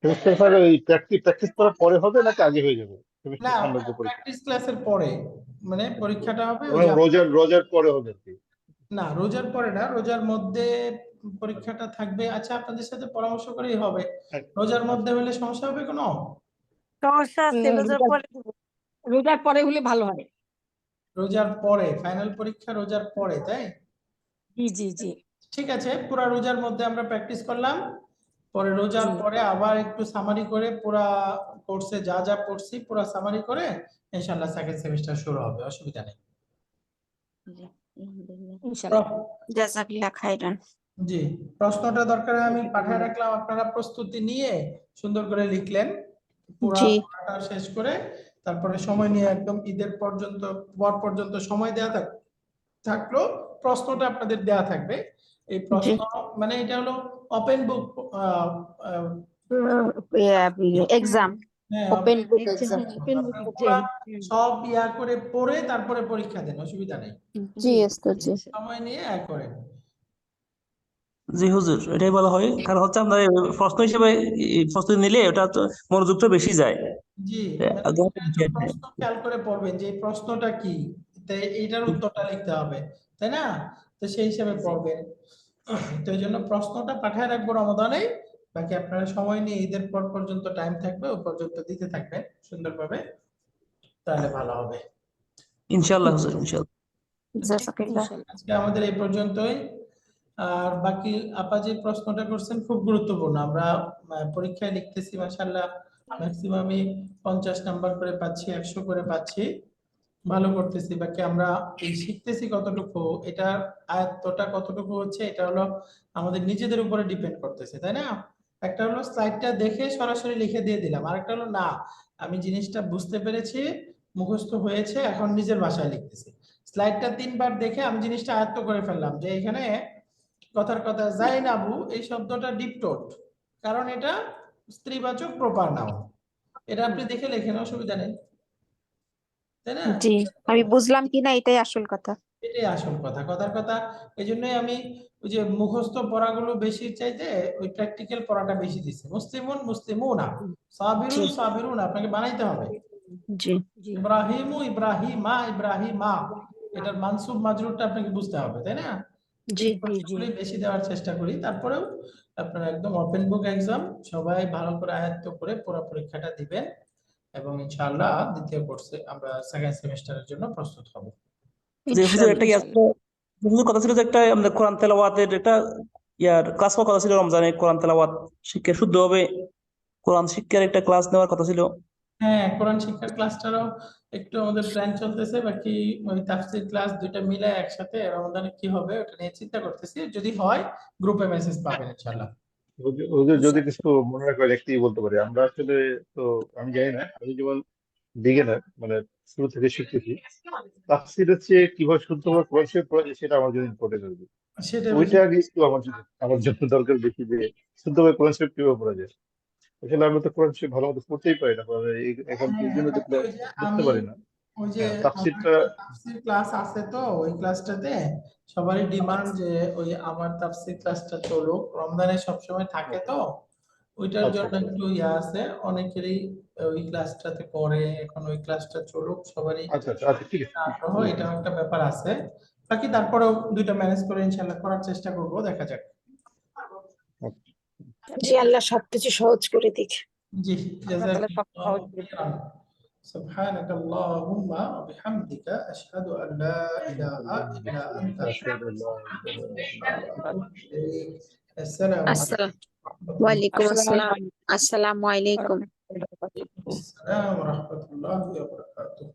সেমিস্টার হলে এই প্র্যাকটিস করার পরে হবে নাকি আগে হয়ে যাবে সেমিস্টার না, সামনের যে পরীক্ষা? প্র্যাকটিস ক্লাসের পরে, মানে পরীক্ষাটা হবে ওই মানে যে রোজার পরে হবে আর কি? না, রোজার পরে না, রোজার মধ্যে পরীক্ষাটা থাকবে। আচ্ছা, আপনাদের সাথে পরামর্শ করেই হবে। রোজার মধ্যে হলে সমস্যা হবে কোনো? সমস্যা আছে, রোজার পরে হলে ভালো হয়। রোজার পরে ফাইনাল পরীক্ষা, রোজার পরে, তাই? জি জি জি ঠিক আছে, পুরা রোজার মধ্যে আমরা প্র্যাকটিস করলাম, পরে রোজার জি পরে আবার একটু সামারি করে পুরা কোর্সে যা যা পড়ছি পুরা সামারি করে ইনশাআল্লাহ সেকেন্ড সেমিস্টার শুরু হবে, অসুবিধা নেই। জি আলহামদুলিল্লাহ ইনশাআল্লাহ। জাযাকাল্লাহ খাইরান। জি, প্রশ্নটা দরকার হয় আমি পাঠিয়ে রাখলাম, আপনারা প্রস্তুতি নিয়ে সুন্দর করে লিখলেন পুরা জি পড়াটা শেষ করে, তারপরে সময় নিয়ে একদম ঈদের পর্যন্ত সময় দেওয়া থাকলো, প্রশ্নটা আপনাদের দেওয়া থাকবে। এই জি প্রশ্ন মানে এটা হলো ওপেন বুক, এক্সাম, হ্যাঁ open book exam, exam. Open book আপনারা পুরা এক্সাম। সব করে পড়ে তারপরে পরীক্ষা দেন, অসুবিধা নেই, জি ওস্তাদ জি। সময় নিয়ে করেন। জি হুজুর, এটাই বলা হয়, কারণ হচ্ছে আমরা প্রশ্ন হিসেবে প্রস্তুতি নিলে ওটা তো মনোযোগটা বেশি যায়। জি, মানে এটা তো প্রশ্ন খেয়াল করে পড়বেন যে এই প্রশ্নটা কি, তাই এইটার উত্তরটা লিখতে হবে, তাই না? তো সেই হিসেবে পড়বেন। তো এই জন্য প্রশ্নটা পাঠিয়ে রাখবো রমাদানে, বাকি আপনারা সময় নিয়ে ঈদের পর পর্যন্ত টাইম থাকবে, ওই পর্যন্ত দিতে থাকবেন সুন্দরভাবে, তাহলে ভালো হবে। ইনশাআল্লাহ হুজুর, ইনশাআল্লাহ। জাযাকাল্লাহ। আজকে আমাদের এই পর্যন্তই। আর বাকি আপা যে প্রশ্নটা করছেন খুব গুরুত্বপূর্ণ। আমরা পরীক্ষায় লিখতেছি মাশাআল্লাহ ম্যাক্সিমামই 50 নাম্বার করে পাচ্ছি, 100 করে পাচ্ছি, ভালো করতেছি। বাকি আমরা এই শিখতেছি কতটুকু, এটা আয়ত্তটা কতটুকু হচ্ছে, এটা হলো আমাদের নিজেদের উপরে ডিপেন্ড করতেছে, তাই না? একটা হলো স্লাইডটা দেখে সরাসরি লিখে দিয়ে দিলাম, আরেকটা হলো না আমি জিনিসটা বুঝতে পেরেছি, মুখস্থ হয়েছে, এখন নিজের ভাষায় লিখতেছি। স্লাইডটা 3 বার দেখে আমি জিনিসটা আয়ত্ত করে ফেললাম যে এখানে কথার কথা জাইনাবু এই শব্দটা ডিপটোট, কারণ এটা স্ত্রীবাচক প্রপার নাউন। এটা আপনি দেখে লেখেন, অসুবিধা নেই, তাই না? জি, আমি বুঝলাম কিনা এটাই আসল কথা। এটাই আসল কথা, কথার কথা। এই জন্যই আমি ওই যে মুখস্থ পড়াগুলো বেশি চাইতে ওই প্র্যাকটিক্যাল পড়াটা বেশি দিচ্ছি। মুসলিমুন মুসলিমুনা, সাবিরুন সাবিরুন আপনাকে বানাইতে হবে। জি ইব্রাহিমু ইব্রাহিমা ইব্রাহিমা, এটার মানসুব মাজরুরটা আপনাকে বুঝতে হবে, তাই না? জি এগুলি বেশি দেওয়ার চেষ্টা করি। তারপরেও আপনারা একদম ওপেন বুক এক্সাম সবাই ভালো করে আয়ত্ত করে পুরো পরীক্ষাটা দিবেন এবং ইনশাআল্লাহ দ্বিতীয় কোর্সে আমরা সেকেন্ড সেমিস্টারের জন্য প্রস্তুত হব। যে হুজুর একটা কি আসলে হুজুর কথা ছিল যে একটা আমাদের কোরআন তেলাওয়াতের একটা ক্লাস হওয়ার কথা ছিল, রমজানে কোরআন তেলাওয়াত শিক্ষা শুদ্ধভাবে কোরআন শিক্ষার একটা ক্লাস নেওয়ার কথা ছিল। হ্যাঁ, কোরআন শিক্ষার ক্লাসটারও একটু আমাদের প্ল্যান চলতেছে। বাকি ওই তাফসীর ক্লাস দুইটা মিলে একসাথে রমজানে কি হবে ওটা নিয়ে চিন্তা করতেছি। যদি হয় গ্রুপে মেসেজ পাবেন ইনশাআল্লাহ। ওদের যদি কিছু মনে রাখবেন একটি বলতে পারি, আমরা আসলে তো আমি জানি না, আমি যেমন বিগিনার মানে শুরু থেকে শিখতেছি, তাফসীর হচ্ছে কিভাবে শুদ্ধভাবে কোরআন শরীফ পড়া যায় সেটা আমার জন্য ইম্পর্টেন্ট হবে। সেটা ওইটা আগে একটু আমার জন্য দরকার বেশি, যে শুদ্ধভাবে কোরআন শরীফ কিভাবে পড়া যায়। আসলে আমি তো কোরআন শরীফ ভালো মতো পড়তেই পারি না, এখন এই জন্য দেখলে ওই যে বুঝতে আমি পারি না। ওই যে তাফসীরটা তাফসীর ক্লাস আছে, তো ওই ক্লাসটাতে সবারই ডিমান্ড যে ওই আমার তাফসীর ক্লাসটা চলুক, রমজানে সবসময় থাকে তো ওইটার আচ্ছা জন্য একটু ইয়া আছে অনেকেরই, ওই ক্লাসটাতে পড়ে, এখন ওই ক্লাসটা চলুক সবারই আচ্ছা আচ্ছা আচ্ছা ঠিক আছে। আগ্রহ, এটাও একটা ব্যাপার আছে। বাকি তারপরেও দুইটা ম্যানেজ করে ইনশাআল্লাহ করার চেষ্টা করব, দেখা যাক। জি, আল্লাহ সবকিছু সহজ করে দিক। জি, আল্লাহ তাআলা সব সহজ করে দিক। জাযাকাল্লাহু খাইরান। سبحانك اللهم وبحمدك أشهد أن لا إله إلا أنت السلام আসসালাম عليكم ওয়ালাইকুম আসসালামু আসসালাম। আসসালামু আলাইকুম। আলাইকুম। السلام ورحمة الله وبركاته.